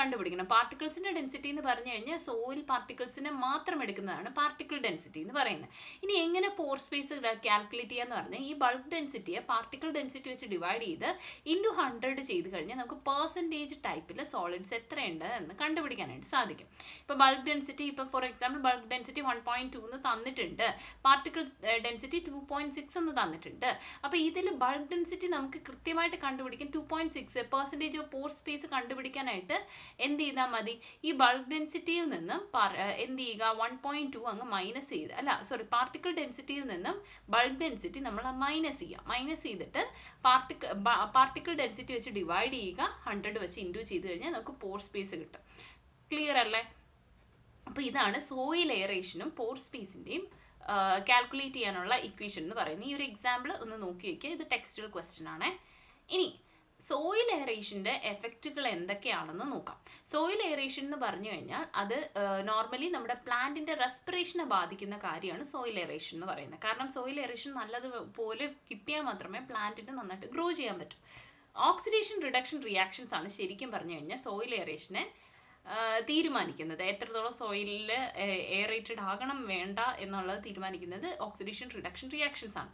A: കണ്ടുപിടിക്കണം. പാർട്ടിക്കിൾസിൻ്റെ ഡെൻസിറ്റി എന്ന് പറഞ്ഞു കഴിഞ്ഞാൽ സോയിൽ പാർട്ടിക്കിൾസിനെ മാത്രം എടുക്കുന്നതാണ് പാർട്ടിക്കിൾ ഡെൻസിറ്റി എന്ന് പറയുന്നത്. ഇനി എങ്ങനെ പോർ സ്പേസ് കാൽക്കുലേറ്റ് ചെയ്യാന്ന് പറഞ്ഞാൽ ഈ ബൾക്ക് ഡെൻസിറ്റിയെ പാർട്ടിക്കിൾ ഡെൻസിറ്റി വെച്ച് ഡിവൈഡ് ചെയ്ത് ഇൻറ്റു 100 ചെയ്ത് കഴിഞ്ഞാൽ നമുക്ക് പെർസെൻറ്റേജ് ടൈപ്പിൽ സോളിഡ്സ് എത്രയുണ്ട് എന്ന് കണ്ടുപിടിക്കാനായിട്ട് സാധിക്കും. ഇപ്പോൾ ബൾക്ക് ഡെൻസിറ്റി, ഇപ്പോൾ ഫോർ എക്സാമ്പിൾ ബൾക്ക് ഡെൻസിറ്റി 1.2 എന്ന് തന്നിട്ടുണ്ട്, പാർട്ടിക്കിൾ ഡെൻസിറ്റി 2.6 എന്ന് തന്നിട്ടുണ്ട്. അപ്പോൾ ഇതിൽ ബൾക്ക് ഡെൻസിറ്റി നമുക്ക് കൃത്യമായിട്ട് കണ്ടുപിടിക്കാൻ 2.6 പെർസെൻറ്റേജ് ഓഫ് പോർ സ്പേസ് കണ്ടുപിടിക്കാനായിട്ട് എന്ത് ചെയ്താൽ മതി, ഈ ബൾക്ക് ഡെൻസിറ്റിയിൽ നിന്നും എന്ത് ചെയ്യുക 1.2 അങ്ങ് മൈനസ് ചെയ്ത്, പാർട്ടിക്കിൾ ഡെൻസിറ്റിയിൽ നിന്നും ബൾക്ക് ഡെൻസിറ്റി നമ്മൾ മൈനസ് ചെയ്യുക. മൈനസ് ചെയ്തിട്ട് പാർട്ടിക്കിൾ ഡെൻസിറ്റി വെച്ച് ഡിവൈഡ് ചെയ്യുക, 100 വെച്ച് ഇൻറ്റു ചെയ്ത് കഴിഞ്ഞാൽ നമുക്ക് പോർ സ്പേസ് കിട്ടും. ക്ലിയർ അല്ലേ? അപ്പോൾ ഇതാണ് സോയിൽ എയറേഷനും പോർ സ്പേസിൻ്റെയും കാൽക്കുലേറ്റ് ചെയ്യാനുള്ള ഇക്വേഷൻ എന്ന് പറയുന്നത്. ഈ ഒരു എക്സാമ്പിൾ ഒന്ന് നോക്കി വയ്ക്കുക. ഇത് ടെക്സ്റ്റുവൽ ക്വസ്റ്റ്യൻ ആണ്. ഇനി സോയിൽ എയറേഷൻ്റെ എഫക്റ്റുകൾ എന്തൊക്കെയാണെന്ന് നോക്കാം. സോയിൽ എയറേഷൻ എന്ന് പറഞ്ഞു കഴിഞ്ഞാൽ അത് നോർമലി നമ്മുടെ പ്ലാന്റിൻ്റെ റെസ്പിറേഷനെ ബാധിക്കുന്ന കാര്യമാണ് സോയിൽ എയറേഷൻ എന്ന് പറയുന്നത്. കാരണം സോയിൽ എയറേഷൻ നല്ലതുപോലെ കിട്ടിയാൽ മാത്രമേ പ്ലാന്റിന് നന്നായിട്ട് ഗ്രോ ചെയ്യാൻ പറ്റൂ. ഓക്സിഡേഷൻ റിഡക്ഷൻ റിയാക്ഷൻസ് ആണ് ശരിക്കും പറഞ്ഞു കഴിഞ്ഞാൽ സോയിൽ എയറേഷനെ തീരുമാനിക്കുന്നത്. എത്രത്തോളം സോയിലിൽ എയറേറ്റഡ് ആകണം വേണ്ട എന്നുള്ളത് തീരുമാനിക്കുന്നത് ഓക്സിഡേഷൻ റിഡക്ഷൻ റിയാക്ഷൻസ് ആണ്.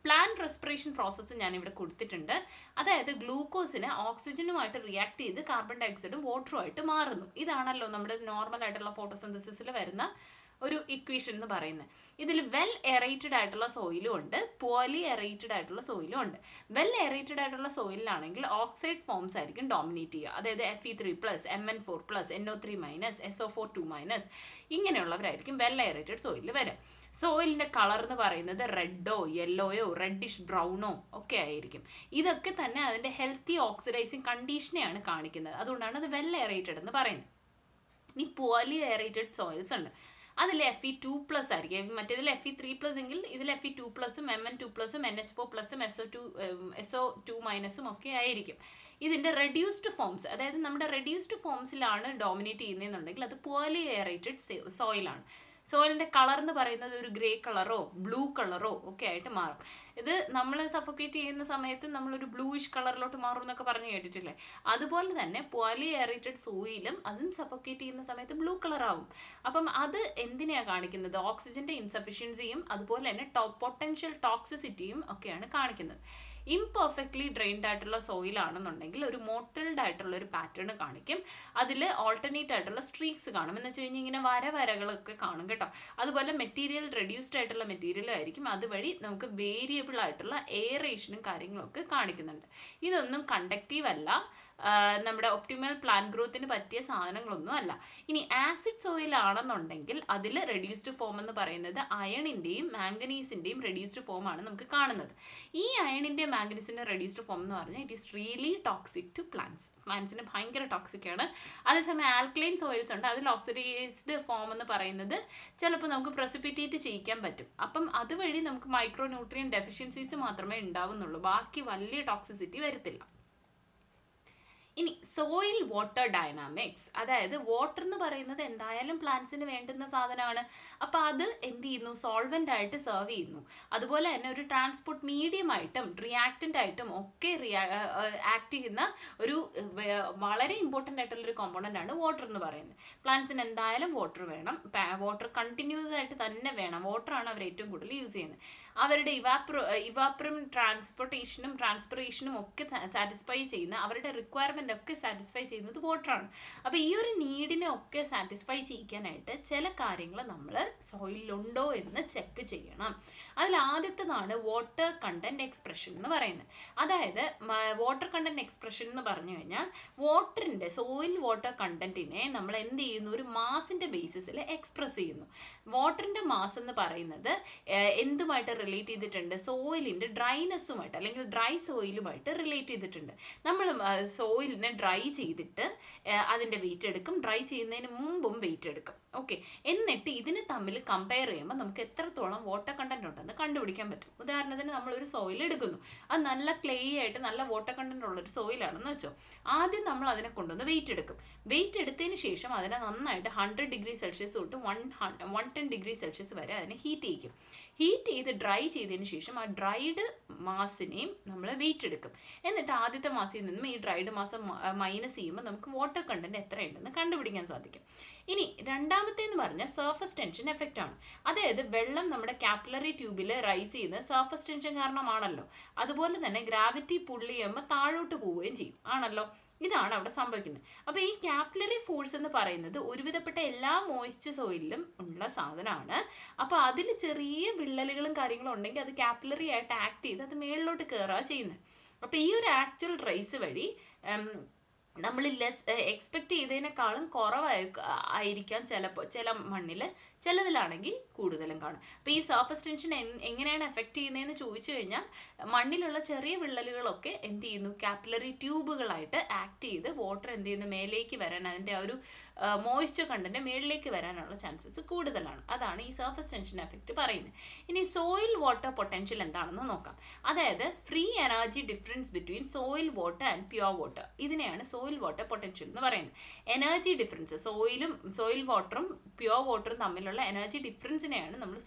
A: പ്ലാന്റ് റെസ്പിറേഷൻ പ്രോസസ്സ് ഞാനിവിടെ കൊടുത്തിട്ടുണ്ട്. അതായത് ഗ്ലൂക്കോസിന് ഓക്സിജനുമായിട്ട് റിയാക്ട് ചെയ്ത് കാർബൺ ഡൈ ഓക്സൈഡും വാട്ടറുമായിട്ട് മാറുന്നു. ഇതാണല്ലോ നമ്മുടെ നോർമൽ ആയിട്ടുള്ള ഫോട്ടോസിന്തസിസിൽ വരുന്ന ഒരു ഇക്വേഷൻ എന്ന് പറയുന്നത്. ഇതിൽ വെൽ എറേറ്റഡ് ആയിട്ടുള്ള സോയിലും ഉണ്ട്, പുവർലി എറേറ്റഡ് ആയിട്ടുള്ള സോയിലും ഉണ്ട്. വെൽ എറേറ്റഡ് ആയിട്ടുള്ള സോയിലാണെങ്കിൽ ഓക്സൈഡ് ഫോംസ് ആയിരിക്കും ഡോമിനേറ്റ് ചെയ്യുക. അതായത് Fe3+, Mn4+, NO3-, SO4 ഇങ്ങനെയുള്ളവരായിരിക്കും well എറേറ്റഡ് സോയിലിൽ വരും. സോയിലിന്റെ കളർ എന്ന് പറയുന്നത് റെഡോ യെല്ലോയോ റെഡിഷ് ബ്രൗണോ ഒക്കെ ആയിരിക്കും. ഇതൊക്കെ തന്നെ അതിന്റെ ഹെൽത്തി ഓക്സിഡൈസിങ് കണ്ടീഷനെയാണ് കാണിക്കുന്നത്. അതുകൊണ്ടാണ് അത് വെൽ എറേറ്റഡ് എന്ന് പറയുന്നത്. ഇനി പുവർലി എറേറ്റഡ് സോയിൽസ് ഉണ്ട്. അതിൽ Fe2+ ആയിരിക്കും. മറ്റേതിൽ Fe3+ എങ്കിൽ ഇതിൽ Fe2+, Mn2+, NH4+, SO2- ഒക്കെ ആയിരിക്കും. ഇതിന്റെ റെഡ്യൂസ്ഡ് ഫോംസ്, അതായത് നമ്മുടെ റെഡ്യൂസ്ഡ് ഫോംസിലാണ് ഡോമിനേറ്റ് ചെയ്യുന്നതെന്നുണ്ടെങ്കിൽ അത് പുവർലി എറേറ്റഡ് സോയിലാണ്. സോയിലിന്റെ കളർ എന്ന് പറയുന്നത് ഒരു ഗ്രേ കളറോ ബ്ലൂ കളറോ ഒക്കെ ആയിട്ട് മാറും. ഇത് നമ്മൾ സഫോക്കേറ്റ് ചെയ്യുന്ന സമയത്ത് നമ്മളൊരു ബ്ലൂയിഷ് കളറിലോട്ട് മാറും എന്നൊക്കെ പറഞ്ഞ് കേട്ടിട്ടില്ലേ? അതുപോലെ തന്നെ പുവർലി എറേറ്റഡ് സോയിലും അതും സഫോക്കേറ്റ് ചെയ്യുന്ന സമയത്ത് ബ്ലൂ കളർ ആവും. അപ്പം അത് എന്തിനെയാണ് കാണിക്കുന്നത്? ഓക്സിജന്റെ ഇൻസഫിഷ്യൻസിയും അതുപോലെ തന്നെ പൊട്ടൻഷ്യൽ ടോക്സിസിറ്റിയും ഒക്കെയാണ് കാണിക്കുന്നത്. ഇംപെർഫെക്റ്റ്ലി ഡ്രെയിൻഡ് ആയിട്ടുള്ള സോയിൽ ആണെന്നുണ്ടെങ്കിൽ ഒരു മോട്ടൽഡ് ആയിട്ടുള്ള ഒരു പാറ്റേൺ കാണിക്കും. അതിൽ ഓൾട്ടർനേറ്റ് ആയിട്ടുള്ള സ്ട്രീക്സ് കാണും. എന്ന് വെച്ച് കഴിഞ്ഞാൽ ഇങ്ങനെ വരകളൊക്കെ കാണും കേട്ടോ. അതുപോലെ മെറ്റീരിയൽ റെഡ്യൂസ്ഡ് ആയിട്ടുള്ള മെറ്റീരിയൽ ആയിരിക്കും. അതുവഴി നമുക്ക് വേരിയബിൾ ആയിട്ടുള്ള എയറേഷനും കാര്യങ്ങളൊക്കെ കാണിക്കുന്നുണ്ട്. ഇതൊന്നും കണ്ടക്റ്റീവ് അല്ല, നമ്മുടെ ഒപ്റ്റിമൽ പ്ലാന്റ് ഗ്രോത്തിന് പറ്റിയ സാധനങ്ങളൊന്നും അല്ല. ഇനി ആസിഡ് സോയിൽ ആണെന്നുണ്ടെങ്കിൽ അതിൽ റെഡ്യൂസ്ഡ് ഫോം എന്ന് പറയുന്നത് അയണിന്റെയും മാംഗനീസിന്റെയും റെഡ്യൂസ്ഡ് ഫോം ആണ് നമുക്ക് കാണുന്നത്. ഈ അയണിന്റെയും മാംഗനീസിന്റെ റെഡ്യൂസ്ഡ് ഫോം എന്ന് പറഞ്ഞാൽ it is really toxic to പ്ലാന്റ്സിന് ഭയങ്കര ടോക്സിക് ആണ്. അതേസമയം ആൽക്കലൈൻ സോയിൽസ് ഉണ്ട്, അതിൽ ഓക്സിഡൈസ്ഡ് ഫോം എന്ന് പറയുന്നത് ചിലപ്പോൾ നമുക്ക് പ്രസിപ്പിറ്റേറ്റ് ചെയ്യിക്കാൻ പറ്റും. അപ്പം അതുവഴി നമുക്ക് മൈക്രോ ന്യൂട്രിയൻ ഡെഫിഷ്യൻസീസ് മാത്രമേ ഉണ്ടാവുന്നുള്ളൂ, ബാക്കി വലിയ ടോക്സിസിറ്റി വരത്തില്ല. ഇനി സോയിൽ വാട്ടർ ഡൈനാമിക്സ്, അതായത് വാട്ടർ എന്ന് പറയുന്നത് എന്തായാലും പ്ലാന്റ്സിന് വേണ്ടുന്ന സാധനമാണ്. അപ്പോൾ അത് എന്ത് ചെയ്യുന്നു? സോൾവെന്റ് ആയിട്ട് സെർവ് ചെയ്യുന്നു. അതുപോലെ തന്നെ ഒരു ട്രാൻസ്പോർട്ട് മീഡിയം ആയിട്ടും റിയാക്റ്റന്റ് ആയിട്ടും ഒക്കെ ആക്ട് ചെയ്യുന്ന ഒരു വളരെ ഇമ്പോർട്ടൻ്റ് ആയിട്ടുള്ളൊരു കോമ്പോണൻ്റ് ആണ് വാട്ടർ എന്ന് പറയുന്നത്. പ്ലാന്റ്സിന് എന്തായാലും വാട്ടർ വേണം, വാട്ടർ കണ്ടിന്യൂസ് ആയിട്ട് തന്നെ വേണം. വാട്ടറാണ് അവർ ഏറ്റവും കൂടുതൽ യൂസ് ചെയ്യുന്നത്. അവരുടെ ഇവാപ്രം ട്രാൻസ്പിറേഷനും ഒക്കെ സാറ്റിസ്ഫൈ ചെയ്യുന്ന, അവരുടെ റിക്വയർമെന്റ് ഒക്കെ സാറ്റിസ്ഫൈ ചെയ്യുന്നത് വാട്ടറാണ്. അപ്പോൾ ഈ ഒരു നീഡിനെ ഒക്കെ സാറ്റിസ്ഫൈ ചെയ്യിക്കാനായിട്ട് ചില കാര്യങ്ങൾ നമ്മൾ സോയിലുണ്ടോ എന്ന് ചെക്ക് ചെയ്യണം. അതിൽ ആദ്യത്തേതാണ് വാട്ടർ കണ്ടന്റ് എക്സ്പ്രഷൻ എന്ന് പറയുന്നത്. അതായത് വാട്ടർ കണ്ടന്റ് എക്സ്പ്രഷൻ എന്ന് പറഞ്ഞു കഴിഞ്ഞാൽ വാട്ടറിന്റെ സോയിൽ വാട്ടർ കണ്ടന്റിനെ നമ്മൾ എന്ത് ചെയ്യുന്നു? ഒരു മാസിന്റെ ബേസിസിൽ എക്സ്പ്രസ് ചെയ്യുന്നു. വാട്ടറിന്റെ മാസ് എന്ന് പറയുന്നത് എന്തുമായിട്ട് റിലേറ്റ് ചെയ്തിട്ടുണ്ട്? സോയിലിന്റെ ഡ്രൈനെസ്സുമായിട്ട് അല്ലെങ്കിൽ ഡ്രൈ സോയിലുമായിട്ട് റിലേറ്റ് ചെയ്തിട്ടുണ്ട്. നമ്മൾ സോയിലിനെ ഡ്രൈ ചെയ്തിട്ട് അതിൻ്റെ വെയിറ്റ് എടുക്കും, ഡ്രൈ ചെയ്യുന്നതിന് മുമ്പും വെയിറ്റ് എടുക്കും. ഓക്കെ, എന്നിട്ട് ഇതിന് തമ്മിൽ കമ്പയർ ചെയ്യുമ്പോൾ നമുക്ക് എത്രത്തോളം വാട്ടർ കണ്ടന്റ് ഉണ്ടെന്ന് കണ്ടുപിടിക്കാൻ പറ്റും. ഉദാഹരണത്തിന് നമ്മളൊരു സോയിൽ എടുക്കുന്നു, അത് നല്ല ക്ലേ ആയിട്ട് നല്ല വാട്ടർ കണ്ടന്റ് ഉള്ളൊരു സോയിലാണെന്ന് വെച്ചോ. ആദ്യം നമ്മൾ അതിനെ കൊണ്ടുവന്ന് വെയിറ്റ് എടുക്കും. വെയിറ്റ് എടുത്തതിന് ശേഷം അതിനെ നന്നായിട്ട് 100 ഡിഗ്രി സെൽഷ്യസ് തൊട്ട് 110 ഡിഗ്രി സെൽഷ്യസ് വരെ അതിനെ ഹീറ്റ് ചെയ്യും. ഹീറ്റ് ചെയ്ത് ഡ്രൈ ചെയ്തതിന് ശേഷം ആ ഡ്രൈഡ് മാസിനെയും നമ്മൾ വെയിറ്റ് എടുക്കും. എന്നിട്ട് ആദ്യത്തെ മാസിൽ നിന്നും ഈ ഡ്രൈഡ് മാസം മൈനസ് ചെയ്യുമ്പോൾ നമുക്ക് വാട്ടർ കണ്ടന്റ് എത്രയുണ്ടെന്ന് കണ്ടുപിടിക്കാൻ സാധിക്കും. ഇനി രണ്ടാമത്തേന്ന് പറഞ്ഞാൽ സർഫസ് ടെൻഷൻ എഫക്റ്റ് ആണ്. അതായത് വെള്ളം നമ്മുടെ കാപ്പിലറി ട്യൂബിൽ റൈസ് ചെയ്യുന്നത് സർഫസ് ടെൻഷൻ കാരണമാണല്ലോ. അതുപോലെ തന്നെ ഗ്രാവിറ്റി പുള്ളി ചെയ്യുമ്പോൾ താഴോട്ട് പോവുകയും ചെയ്യും ആണല്ലോ. ഇതാണ് അവിടെ സംഭവിക്കുന്നത്. അപ്പോൾ ഈ കാപ്പിലറി ഫോഴ്സ് എന്ന് പറയുന്നത് ഒരുവിധപ്പെട്ട എല്ലാ മോയ്സ്ചർ സോയിലും ഉള്ള സാധനമാണ്. അപ്പോൾ അതിൽ ചെറിയ വിള്ളലുകളും കാര്യങ്ങളും ഉണ്ടെങ്കിൽ അത് കാപ്പിലറി ആയിട്ട് ആക്ട് ചെയ്ത് അത് മേളിലോട്ട് കയറുക ചെയ്യുന്നത്. അപ്പോൾ ഈ ഒരു ആക്ച്വൽ റൈസ് വഴി നമ്മൾ എക്സ്പെക്ട് ചെയ്തതിനേക്കാളും കുറവായിരിക്കാം ചിലപ്പോൾ ചില മണ്ണിൽ, ചിലതിലാണെങ്കിൽ കൂടുതലും കാണും. അപ്പോൾ ഈ സർഫസ് ടെൻഷൻ എങ്ങനെയാണ് എഫക്റ്റ് ചെയ്യുന്നതെന്ന് ചോദിച്ചു കഴിഞ്ഞാൽ മണ്ണിലുള്ള ചെറിയ വിള്ളലുകളൊക്കെ എന്ത് ചെയ്യുന്നു? കാപ്പിലറി ട്യൂബുകളായിട്ട് ആക്ട് ചെയ്ത് വാട്ടർ എന്ത് ചെയ്യുന്നു? മേലേക്ക് വരാൻ, അതിൻ്റെ ആ ഒരു മോയ്സ്ചർ കണ്ടന്റ് മേളിലേക്ക് വരാനുള്ള ചാൻസസ് കൂടുതലാണ്. അതാണ് ഈ സർഫസ് ടെൻഷൻ എഫക്റ്റ് പറയുന്നത്. ഇനി സോയിൽ വാട്ടർ പൊട്ടൻഷ്യൽ എന്താണെന്ന് നോക്കാം. അതായത് free energy difference between soil water and pure water, ഇതിനെയാണ് സോയിൽ വാട്ടർ പൊട്ടൻഷ്യൽ എന്ന് പറയുന്നത്. എനർജി ഡിഫറൻസ്, സോയിൽ വാട്ടറും പ്യുവർ വാട്ടറും തമ്മിലുള്ള എനർജി ഡിഫറൻസിനെയാണ് നമ്മൾ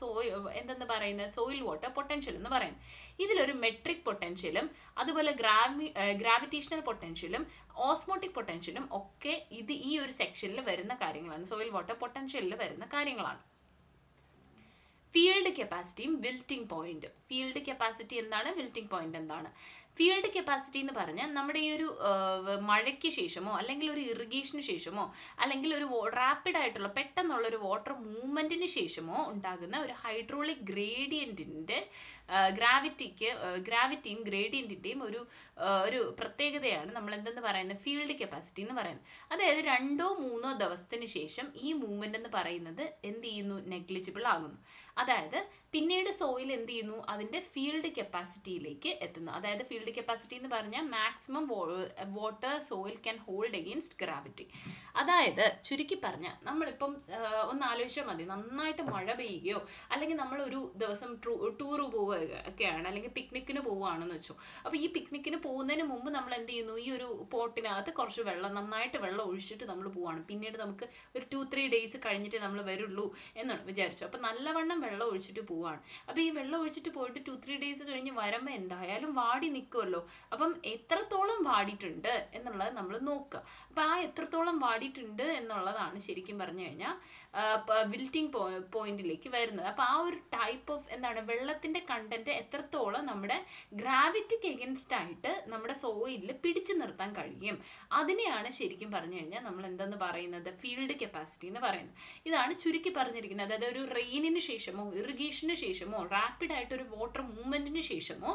A: എന്തെന്ന് പറയുന്നത്? സോയിൽ വാട്ടർ പൊട്ടൻഷ്യൽ എന്ന് പറയുന്നത്. ഇതിലൊരു മെട്രിക് പൊട്ടൻഷ്യലും അതുപോലെ ഗ്രാവിറ്റേഷണൽ പൊട്ടൻഷ്യലും ഓസ്മോട്ടിക് പൊട്ടൻഷ്യലും ഒക്കെ ഈ ഒരു സെക്ഷനിൽ വരുന്ന കാര്യങ്ങളാണ്, സോയിൽ വാട്ടർ പൊട്ടൻഷ്യലിൽ വരുന്ന കാര്യങ്ങളാണ്. ഫീൽഡ് ഫീൽഡ് കപ്പാസിറ്റിയും വിൽറ്റിംഗ് പോയിന്റ്. ഫീൽഡ് കപ്പാസിറ്റി എന്താണ്, വിൽറ്റിംഗ് പോയിന്റ് എന്താണ്? ഫീൽഡ് കപ്പാസിറ്റി എന്ന് പറഞ്ഞാൽ നമ്മുടെ ഈ ഒരു മഴയ്ക്ക് ശേഷമോ അല്ലെങ്കിൽ ഒരു ഇറിഗേഷന് ശേഷമോ അല്ലെങ്കിൽ ഒരു റാപ്പിഡ് ആയിട്ടുള്ള പെട്ടെന്നുള്ള ഒരു വാട്ടർ മൂവ്മെന്റിന് ശേഷമോ ഉണ്ടാകുന്ന ഒരു ഹൈഡ്രോളിക് ഗ്രേഡിയന്റിന്റെ ഗ്രാവിറ്റിയും ഗ്രേഡിയന്റിന്റെയും ഒരു പ്രത്യേകതയാണ് നമ്മൾ എന്തെന്ന് പറയുന്നത്, ഫീൽഡ് കപ്പാസിറ്റി എന്ന് പറയുന്നത്. അതായത് 2-3 ദിവസത്തിന് ശേഷം ഈ മൂവ്മെന്റ് എന്ന് പറയുന്നത് എന്ത് ചെയ്യുന്നു, നെഗ്ലിജിബിൾ ആകുന്നു. അതായത് പിന്നീട് സോയിൽ എന്ത് ചെയ്യുന്നു, അതിന്റെ ഫീൽഡ് കപ്പാസിറ്റിയിലേക്ക് എത്തുന്നു. അതായത് ഫീൽഡ് കപ്പാസിറ്റി എന്ന് പറഞ്ഞാൽ maximum water soil can hold against gravity. അതായത് ചുരുക്കി പറഞ്ഞാൽ നമ്മളിപ്പം ഒന്ന് ആലോചിച്ചാൽ മതി, നന്നായിട്ട് മഴ പെയ്യുകയോ അല്ലെങ്കിൽ നമ്മൾ ഒരു ദിവസം ടൂർ പോവുകയൊക്കെയാണ് അല്ലെങ്കിൽ പിക്നിക്കിന് പോവുകയാണെന്ന് വെച്ചോ. അപ്പോൾ ഈ പിക്നിക്കിന് പോകുന്നതിന് മുമ്പ് നമ്മൾ എന്ത് ചെയ്യുന്നു, ഈ ഒരു പോട്ടിനകത്ത് കുറച്ച് നന്നായിട്ട് വെള്ളം ഒഴിച്ചിട്ട് നമ്മൾ പോവാണ്. പിന്നീട് നമുക്ക് ഒരു 2-3 ഡേയ്സ് കഴിഞ്ഞിട്ട് നമ്മൾ വരുള്ളൂ എന്ന് വിചാരിച്ചു. അപ്പോൾ നല്ലവണ്ണം വെള്ളം ഒഴിച്ചിട്ട് പോവാണ്. അപ്പോൾ ഈ വെള്ളം ഒഴിച്ചിട്ട് പോയിട്ട് 2-3 ഡേയ്സ് കഴിഞ്ഞ് വരുമ്പോൾ എന്തായാലും വാടി നിൽക്കുമല്ലോ. അപ്പം എത്രത്തോളം വാടിയിട്ടുണ്ട് എന്നുള്ളത് നമ്മൾ നോക്കുക. അപ്പോൾ ആ എത്രത്തോളം വാടിയിട്ടുണ്ട് എന്നുള്ളതാണ് ശരിക്കും പറഞ്ഞു കഴിഞ്ഞാൽ വിൽറ്റിംഗ് പോയിന്റിലേക്ക് വരുന്നത്. അപ്പോൾ ആ ഒരു ടൈപ്പ് ഓഫ് എന്താണ്, വെള്ളത്തിന്റെ കണ്ടന്റ് എത്രത്തോളം നമ്മുടെ ഗ്രാവിറ്റിക്ക് എഗൻസ്റ്റ് ആയിട്ട് നമ്മുടെ സോയിലിൽ പിടിച്ചു നിർത്താൻ കഴിയും, അതിനെയാണ് ശരിക്കും പറഞ്ഞു കഴിഞ്ഞാൽ നമ്മൾ എന്തെന്ന് പറയുന്നത്, ഫീൽഡ് കപ്പാസിറ്റി എന്ന് പറയുന്നത്. ഇതാണ് ചുരുക്കി പറഞ്ഞിരിക്കുന്നത്. അതായത് ഒരു റെയിനിന് ശേഷമോ ഇറിഗേഷന് ശേഷമോ റാപ്പിഡ് ആയിട്ട് ഒരു വാട്ടർ മൂവ്മെന്റിന് ശേഷമോ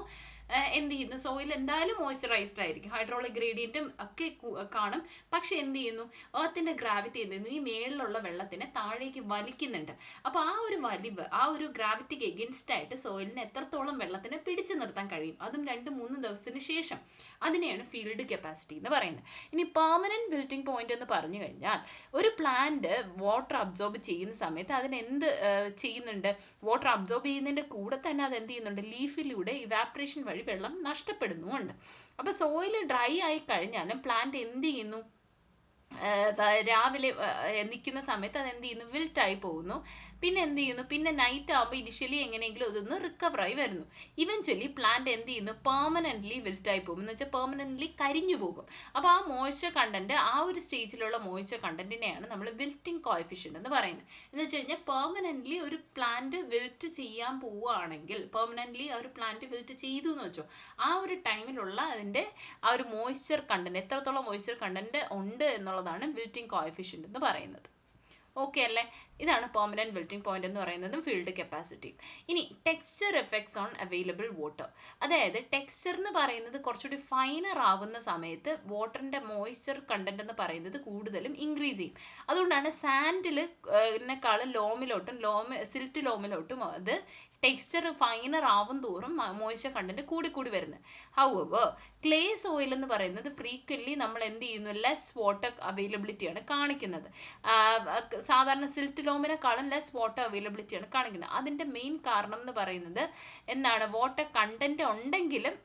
A: എന്ത് ചെയ്യുന്നു, സോയിൽ എന്തായാലും മോയ്സ്ചറൈസ്ഡ് ആയിരിക്കും, ഹൈഡ്രോളിക് ഗ്രേഡിയന്റും ഒക്കെ കാണും. പക്ഷെ എന്ത് ചെയ്യുന്നു, എർത്തിന്റെ ഗ്രാവിറ്റി എന്ത് ചെയ്യുന്നു, ഈ മേളിലുള്ള വെള്ളത്തിനെ താഴേക്ക് വലിക്കുന്നുണ്ട്. അപ്പോൾ ആ ഒരു വലിവ്, ആ ഒരു ഗ്രാവിറ്റിക്ക് എഗൻസ്റ്റ് ആയിട്ട് സോയിലിന് എത്രത്തോളം വെള്ളത്തിനെ പിടിച്ചു നിർത്താൻ കഴിയും, അതും 2-3 ദിവസത്തിന് ശേഷം, അതിനെയാണ് ഫീൽഡ് കപ്പാസിറ്റി എന്ന് പറയുന്നത്. ഇനി പെർമനന്റ് വിൽറ്റിംഗ് പോയിന്റ് എന്ന് പറഞ്ഞു കഴിഞ്ഞാൽ ഒരു പ്ലാന്റ് വാട്ടർ അബ്സോർബ് ചെയ്യുന്ന സമയത്ത് അതിന് എന്ത് ചെയ്യുന്നുണ്ട്, വാട്ടർ അബ്സോർബ് ചെയ്യുന്നതിൻ്റെ കൂടെ തന്നെ അത് എന്ത് ചെയ്യുന്നുണ്ട്, ലീഫിലൂടെ ഇവാപ്രേഷൻ വഴി വെള്ളം നഷ്ടപ്പെടുന്നുമുണ്ട്. അപ്പോൾ സോയിൽ ഡ്രൈ ആയി കഴിഞ്ഞാലും പ്ലാന്റ് എന്ത് ചെയ്യുന്നു, രാവിലെ നിൽക്കുന്ന സമയത്ത് അത് എന്ത് ചെയ്യുന്നു, വിൽറ്റായി പോകുന്നു. പിന്നെ എന്ത് ചെയ്യുന്നു, പിന്നെ നൈറ്റ് ആകുമ്പോൾ ഇനിഷ്യലി എങ്ങനെയെങ്കിലും അതൊന്ന് റിക്കവറായി വരുന്നു. ഇവൻച്വലി പ്ലാന്റ് എന്ത് ചെയ്യുന്നു, പെർമനൻ്റ്ലി വിൽറ്റായി പോകും, എന്ന് വെച്ചാൽ പെർമനൻ്റ്ലി കരിഞ്ഞു പോകും. അപ്പോൾ ആ മോയ്സ്ചർ കണ്ടന്റ്, ആ ഒരു സ്റ്റേജിലുള്ള മോയ്സ്ചർ കണ്ടന്റിനെയാണ് നമ്മൾ വിൽറ്റിംഗ് കോഎഫിഷ്യന്റ് എന്ന് പറയുന്നത്. എന്ന് വെച്ച് കഴിഞ്ഞാൽ പെർമനൻ്റ്ലി ഒരു പ്ലാന്റ് വിൽറ്റ് ചെയ്യാൻ പോവുകയാണെങ്കിൽ, പെർമനൻ്റ്ലി ആ ഒരു പ്ലാന്റ് വിൽറ്റ് ചെയ്തു എന്ന് വെച്ചോ, ആ ഒരു ടൈമിലുള്ള അതിൻ്റെ ആ ഒരു മോയ്സ്ചർ കണ്ടന്റ്, എത്രത്തോളം മോയ്സ്ചർ കണ്ടന്റ് ഉണ്ട് എന്നുള്ളതാണ് വിൽറ്റിംഗ് കോഎഫിഷ്യന്റ് എന്ന് പറയുന്നത്. ഓക്കെ അല്ലേ? ഇതാണ് പെർമനന്റ് വിൽറ്റിംഗ് പോയിന്റ് എന്ന് പറയുന്നതും ഫീൽഡ് കപ്പാസിറ്റി. ഇനി texture effects on available water. അതായത് ടെക്സ്ചർ എന്ന് പറയുന്നത് കുറച്ചുകൂടി ഫൈനർ ആവുന്ന സമയത്ത് വാട്ടറിൻ്റെ മോയ്സ്ചർ കണ്ടന്റ് എന്ന് പറയുന്നത് കൂടുതലും ഇൻക്രീസ് ചെയ്യും. അതുകൊണ്ടാണ് സാൻഡിനെക്കാളും സിൽറ്റ് ലോമിലോട്ടും അത് ടെക്സ്ചർ ഫൈനർ ആവും തോറും മോയ്സ്ചർ കണ്ടന്റ് കൂടി വരുന്നത്. ഹൗവർ ക്ലേ സോയിൽ എന്ന് പറയുന്നത് ഫ്രീക്വൻലി നമ്മൾ എന്ത് ചെയ്യുന്നു, ലെസ് വാട്ടർ അവൈലബിലിറ്റിയാണ് കാണിക്കുന്നത്. സാധാരണ സിൽറ്റ് ലോമിനെക്കാളും ലെസ് വാട്ടർ അവൈലബിലിറ്റിയാണ് കാണിക്കുന്നത്. അതിൻ്റെ മെയിൻ കാരണം എന്ന് പറയുന്നത് എന്താണ്, വാട്ടർ കണ്ടന്റ് ഉണ്ടെങ്കിലും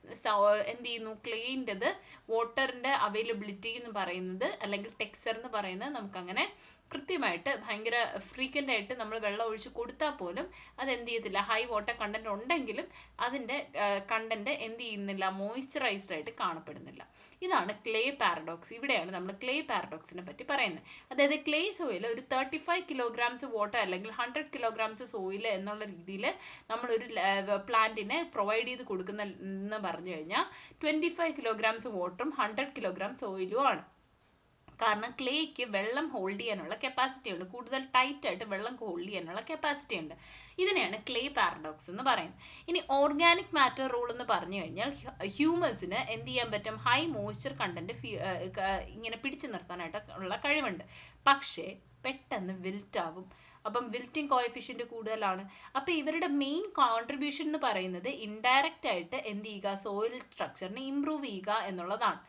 A: എന്ത് ചെയ്യുന്നു, ക്ലേൻ്റെത് വാട്ടറിൻ്റെ അവൈലബിലിറ്റി എന്ന് പറയുന്നത് അല്ലെങ്കിൽ ടെക്സ്ചർ എന്ന് പറയുന്നത് നമുക്കങ്ങനെ കൃത്യമായിട്ട് ഭയങ്കര ഫ്രീക്വൻ്റ് ആയിട്ട് നമ്മൾ വെള്ളം ഒഴിച്ച് കൊടുത്താൽ പോലും അത് എന്ത് ചെയ്യത്തില്ല, ഹൈ വാട്ടർ കണ്ടന്റ് ഉണ്ടെങ്കിലും അതിൻ്റെ കണ്ടന്റ് എന്ത് ചെയ്യുന്നില്ല, മോയ്സ്ചറൈസ്ഡ് ആയിട്ട് കാണപ്പെടുന്നില്ല. ഇതാണ് ക്ലേ പാരഡോക്സ്. ഇവിടെയാണ് നമ്മൾ ക്ലേ പാരഡോക്സിനെ പറ്റി പറയുന്നത്. അതായത് ക്ലേ സോയിൽ ഒരു 35 kilograms വാട്ടർ അല്ലെങ്കിൽ 100 kilograms സോയിൽ എന്നുള്ള രീതിയിൽ നമ്മളൊരു പ്ലാന്റിനെ പ്രൊവൈഡ് ചെയ്ത് കൊടുക്കുന്ന എന്ന് പറഞ്ഞു കഴിഞ്ഞാൽ 25 kilograms വാട്ടറും 100 kilograms സോയിലും ആണ്. കാരണം ക്ലേക്ക് വെള്ളം ഹോൾഡ് ചെയ്യാനുള്ള കപ്പാസിറ്റി ഉണ്ട്, കൂടുതൽ ടൈറ്റ് ആയിട്ട് വെള്ളം ഹോൾഡ് ചെയ്യാനുള്ള കപ്പാസിറ്റി ഉണ്ട്. ഇതിനെയാണ് ക്ലേ പാരഡോക്സ് എന്ന് പറയുന്നത്. ഇനി ഓർഗാനിക് മാറ്റർ റൂൾ എന്ന് പറഞ്ഞു കഴിഞ്ഞാൽ ഹ്യൂമസിന് എന്ത് ചെയ്യാൻ പറ്റും, ഹൈ മോയ്സ്ചർ കണ്ടന്റ് ഇങ്ങനെ പിടിച്ചു നിർത്താനായിട്ട് ഉള്ള കഴിവുണ്ട്. പക്ഷേ പെട്ടെന്ന് വിൽറ്റ് ആവും. അപ്പം വിൽറ്റിംഗ് കോഎഫിഷ്യൻറ്റ് കൂടുതലാണ്. അപ്പോൾ ഇവരുടെ മെയിൻ കോൺട്രിബ്യൂഷൻ എന്ന് പറയുന്നത് ഇൻഡയറക്റ്റ് ആയിട്ട് എന്ത് ചെയ്യുക, സോയിൽ സ്ട്രക്ചറിനെ ഇംപ്രൂവ് ചെയ്യുക എന്നുള്ളതാണ്.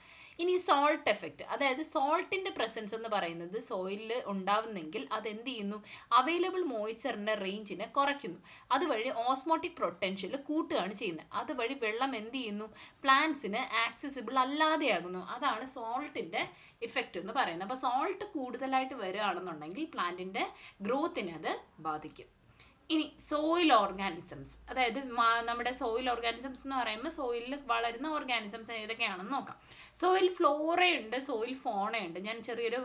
A: ഇനി സോൾട്ട് എഫക്റ്റ്, അതായത് സോൾട്ടിൻ്റെ പ്രസൻസ് എന്ന് പറയുന്നത് സോയിലിൽ ഉണ്ടാവുന്നെങ്കിൽ അതെന്ത് ചെയ്യുന്നു, അവൈലബിൾ മോയ്സ്ചറിൻ്റെ റേഞ്ചിനെ കുറയ്ക്കുന്നു. അതുവഴി ഓസ്മോട്ടിക് പൊട്ടൻഷ്യൽ കൂട്ടുകയാണ് ചെയ്യുന്നത്. അതുവഴി വെള്ളം എന്ത് ചെയ്യുന്നു, പ്ലാന്റ്സിന് ആക്സസിബിൾ അല്ലാതെയാകുന്നു. അതാണ് സോൾട്ടിൻ്റെ ഇഫക്റ്റ് എന്ന് പറയുന്നത്. അപ്പോൾ സോൾട്ട് കൂടുതലായിട്ട് വരികയാണെന്നുണ്ടെങ്കിൽ പ്ലാന്റിൻ്റെ ഗ്രോത്തിനെ അത് ബാധിക്കും. ഇനി സോയിൽ ഓർഗാനിസംസ്, അതായത് നമ്മുടെ സോയിൽ ഓർഗാനിസംസ് എന്ന് പറയുമ്പോൾ സോയിലിൽ വളരുന്ന ഓർഗാനിസംസ് ഏതൊക്കെയാണെന്ന് നോക്കാം. സോയിൽ ഫ്ലോറയുണ്ട്, സോയിൽ ഫോണയുണ്ട്. ഞാൻ ചെറിയൊരു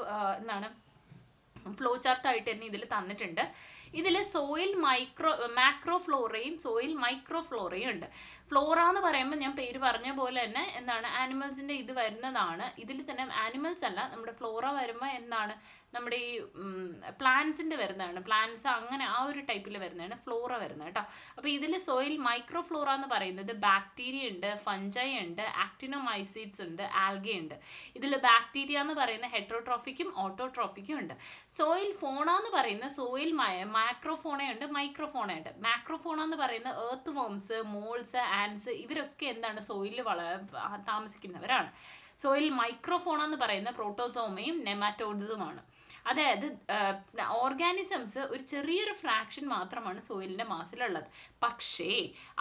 A: ഫ്ലോ ചാർട്ടായിട്ട് തന്നെ ഇതിൽ തന്നിട്ടുണ്ട്. ഇതിൽ സോയിൽ മാക്രോ ഫ്ലോറയും സോയിൽ മൈക്രോ ഫ്ലോറയും ഉണ്ട്. ഫ്ലോറ എന്ന് പറയുമ്പോൾ ഞാൻ പേര് പറഞ്ഞ പോലെ തന്നെ എന്താണ്, ആനിമൽസിൻ്റെ ഇത് വരുന്നതാണ്. ഇതിൽ തന്നെ ആനിമൽസ് അല്ല, നമ്മുടെ ഫ്ലോറ വരുമ്പോൾ എന്താണ്, നമ്മുടെ ഈ പ്ലാന്റ്സിൻ്റെ വരുന്നതാണ്. പ്ലാന്റ്സ് അങ്ങനെ ആ ഒരു ടൈപ്പിൽ വരുന്നതാണ് ഫ്ലോറ വരുന്നത് കേട്ടോ. അപ്പോൾ ഇതിൽ സോയിൽ മൈക്രോ ഫ്ലോറ എന്ന് പറയുന്നത് ബാക്ടീരിയ ഉണ്ട്, ഫഞ്ചൈ ഉണ്ട്, ആക്ടിനോമൈസീഡ്സ് ഉണ്ട്, ആൽഗ ഉണ്ട്. ഇതിൽ ബാക്ടീരിയ എന്ന് പറയുന്ന ഹെട്രോട്രോഫിക്കും ഓട്ടോട്രോഫിക്കും ഉണ്ട്. സോയിൽ ഫോണ എന്ന് പറയുന്ന സോയിൽ മാക്രോഫോണയുണ്ട്, മൈക്രോഫോണയുണ്ട്. മാക്രോഫോണ എന്ന് പറയുന്ന എർത്ത് വോംസ്, മോൾസ്, ആൻസ് ഇവരൊക്കെ എന്താണ്, സോയിലിൽ താമസിക്കുന്നവരാണ്. സോയിൽ മൈക്രോഫോണ എന്ന് പറയുന്ന പ്രോട്ടോസോമയും നെമാറ്റോഡ്സുമാണ്. അതായത് ഓർഗാനിസംസ് ഒരു ചെറിയൊരു ഫ്രാക്ഷൻ മാത്രമാണ് സോയിലിൻ്റെ മാസിലുള്ളത്. പക്ഷേ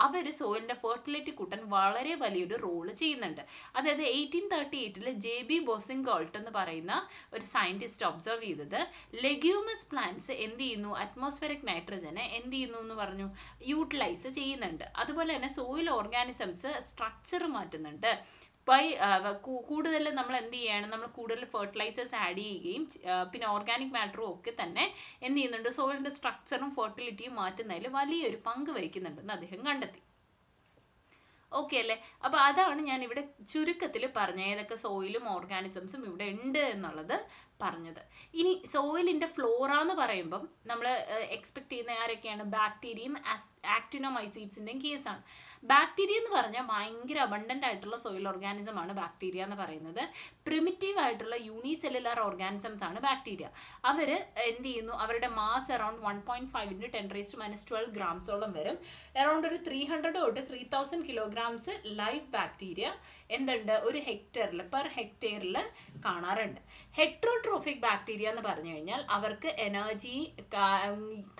A: അവർ സോയിലിൻ്റെ ഫെർട്ടിലിറ്റി കൂട്ടാൻ വളരെ വലിയൊരു റോള് ചെയ്യുന്നുണ്ട്. അതായത് 1838 JB ബോസിംഗോൾട്ട് എന്ന് പറയുന്ന ഒരു സയൻറ്റിസ്റ്റ് ഒബ്സർവ് ചെയ്തത്, ലെഗ്യൂമസ് പ്ലാന്റ്സ് എന്ത് ചെയ്യുന്നു, അറ്റ്മോസ്ഫിയറിക് നൈട്രജനെ എന്ത് ചെയ്യുന്നു എന്ന് പറഞ്ഞു, യൂട്ടിലൈസ് ചെയ്യുന്നുണ്ട്. അതുപോലെ തന്നെ സോയിൽ ഓർഗാനിസംസ് സ്ട്രക്ചർ മാറ്റുന്നുണ്ട്. കൂടുതൽ നമ്മൾ എന്ത് ചെയ്യാണ്, നമ്മൾ കൂടുതൽ ഫെർട്ടിലൈസേഴ്സ് ആഡ് ചെയ്യുകയും പിന്നെ ഓർഗാനിക് മാറ്ററും ഒക്കെ തന്നെ എന്ത് ചെയ്യുന്നുണ്ട്, സോയിലിൻ്റെ സ്ട്രക്ചറും ഫെർട്ടിലിറ്റിയും മാറ്റുന്നതിൽ വലിയൊരു പങ്ക് വഹിക്കുന്നുണ്ടെന്ന് അദ്ദേഹം കണ്ടെത്തി. ഓക്കെ അല്ലേ? അപ്പോൾ അതാണ് ഞാൻ ഇവിടെ ചുരുക്കത്തിൽ പറഞ്ഞ ഏതൊക്കെ സോയിലും ഓർഗാനിസംസും ഇവിടെ ഉണ്ട് എന്നുള്ളത് പറഞ്ഞത്. ഇനി സോയിലിൻ്റെ ഫ്ലോറ എന്ന് പറയുമ്പം നമ്മൾ എക്സ്പെക്ട് ചെയ്യുന്ന ആരൊക്കെയാണ്, ബാക്ടീരിയയും ആക്ടിനോമൈസീഡ്സിൻ്റെയും കേസാണ്. ബാക്ടീരിയ എന്ന് പറഞ്ഞാൽ ഭയങ്കര അബണ്ടൻ്റ് ആയിട്ടുള്ള സോയിൽ ഓർഗാനിസമാണ് ബാക്ടീരിയ എന്ന് പറയുന്നത്. പ്രിമിറ്റീവ് ആയിട്ടുള്ള യൂണിസെല്ലുലാർ ഓർഗാനിസംസ് ആണ് ബാക്ടീരിയ. അവർ എന്ത് ചെയ്യുന്നു, അവരുടെ മാസ് അറൗണ്ട് 1.5 × 10⁻12 ഗ്രാംസോളം വരും. അറൗണ്ട് ഒരു 300 തൊട്ട് 3000 കിലോഗ്രാംസ് ലൈവ് ബാക്ടീരിയ എന്തുണ്ട്, ഒരു ഹെക്ടറിൽ പെർ ഹെക്ടറിൽ കാണാറുണ്ട്. ഹെട്രോട്രോഫിക് ബാക്ടീരിയ എന്ന് പറഞ്ഞു കഴിഞ്ഞാൽ അവർക്ക് എനർജി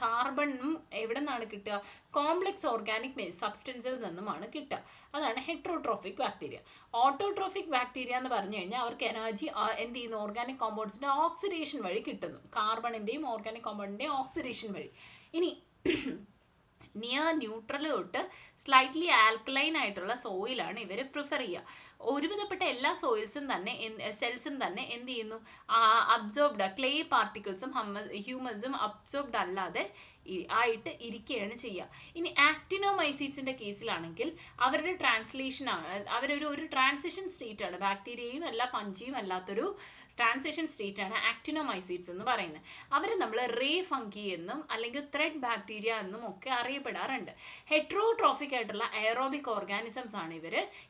A: കാർബണും എവിടെ നിന്നാണ് കിട്ടുക, കോംപ്ലക്സ് ഓർഗാനിക് സബ്സ്റ്റൻസിൽ നിന്നുമാണ് കിട്ടുക. അതാണ് ഹെട്രോട്രോഫിക് ബാക്ടീരിയ. ഓട്ടോട്രോഫിക് ബാക്ടീരിയ എന്ന് പറഞ്ഞു കഴിഞ്ഞാൽ അവർക്ക് എനർജി എന്ത് ചെയ്യുന്നു, ഓർഗാനിക് കോമ്പൗണ്ട്സിൻ്റെ ഓക്സിഡേഷൻ വഴി കിട്ടുന്നു, കാർബണിൻ്റെയും ഓർഗാനിക് കോമ്പൗണ്ടിൻ്റെയും ഓക്സിഡേഷൻ വഴി. ഇനി നിയർ ന്യൂട്രൽ തൊട്ട് സ്ലൈറ്റ്ലി ആൽക്കലൈൻ ആയിട്ടുള്ള സോയിലാണ് ഇവർ പ്രിഫർ ചെയ്യുക. ഒരുവിധപ്പെട്ട എല്ലാ സോയിൽസും തന്നെ സെൽസും തന്നെ എന്ത് ചെയ്യുന്നു, അബ്സോർബ്ഡ് ക്ലേ പാർട്ടിക്കിൾസും ഹ്യൂമസും അബ്സോർബ്ഡ് അല്ലാതെ ആയിട്ട് ഇരിക്കുകയാണ് ചെയ്യുക. ഇനി ആക്ടിനോമൈസീഡ്സിൻ്റെ കേസിലാണെങ്കിൽ അവരുടെ അവരൊരു ട്രാൻസിഷൻ സ്റ്റേറ്റ് ആണ്. ബാക്ടീരിയയും അല്ല ഫഞ്ചിയും അല്ലാത്തൊരു ട്രാൻസിഷൻ സ്റ്റേറ്റ് ആണ് ആക്ടിനോമൈസീഡ്സ് എന്ന് പറയുന്നത്. അവർ നമ്മൾ റേ ഫംഗി എന്നും അല്ലെങ്കിൽ ത്രെഡ് ബാക്ടീരിയ എന്നും ഒക്കെ അറിയപ്പെടാറുണ്ട്. ഹെട്രോട്രോഫിക് ആയിട്ടുള്ള എയറോബിക് ഓർഗാനിസംസ് ആണ്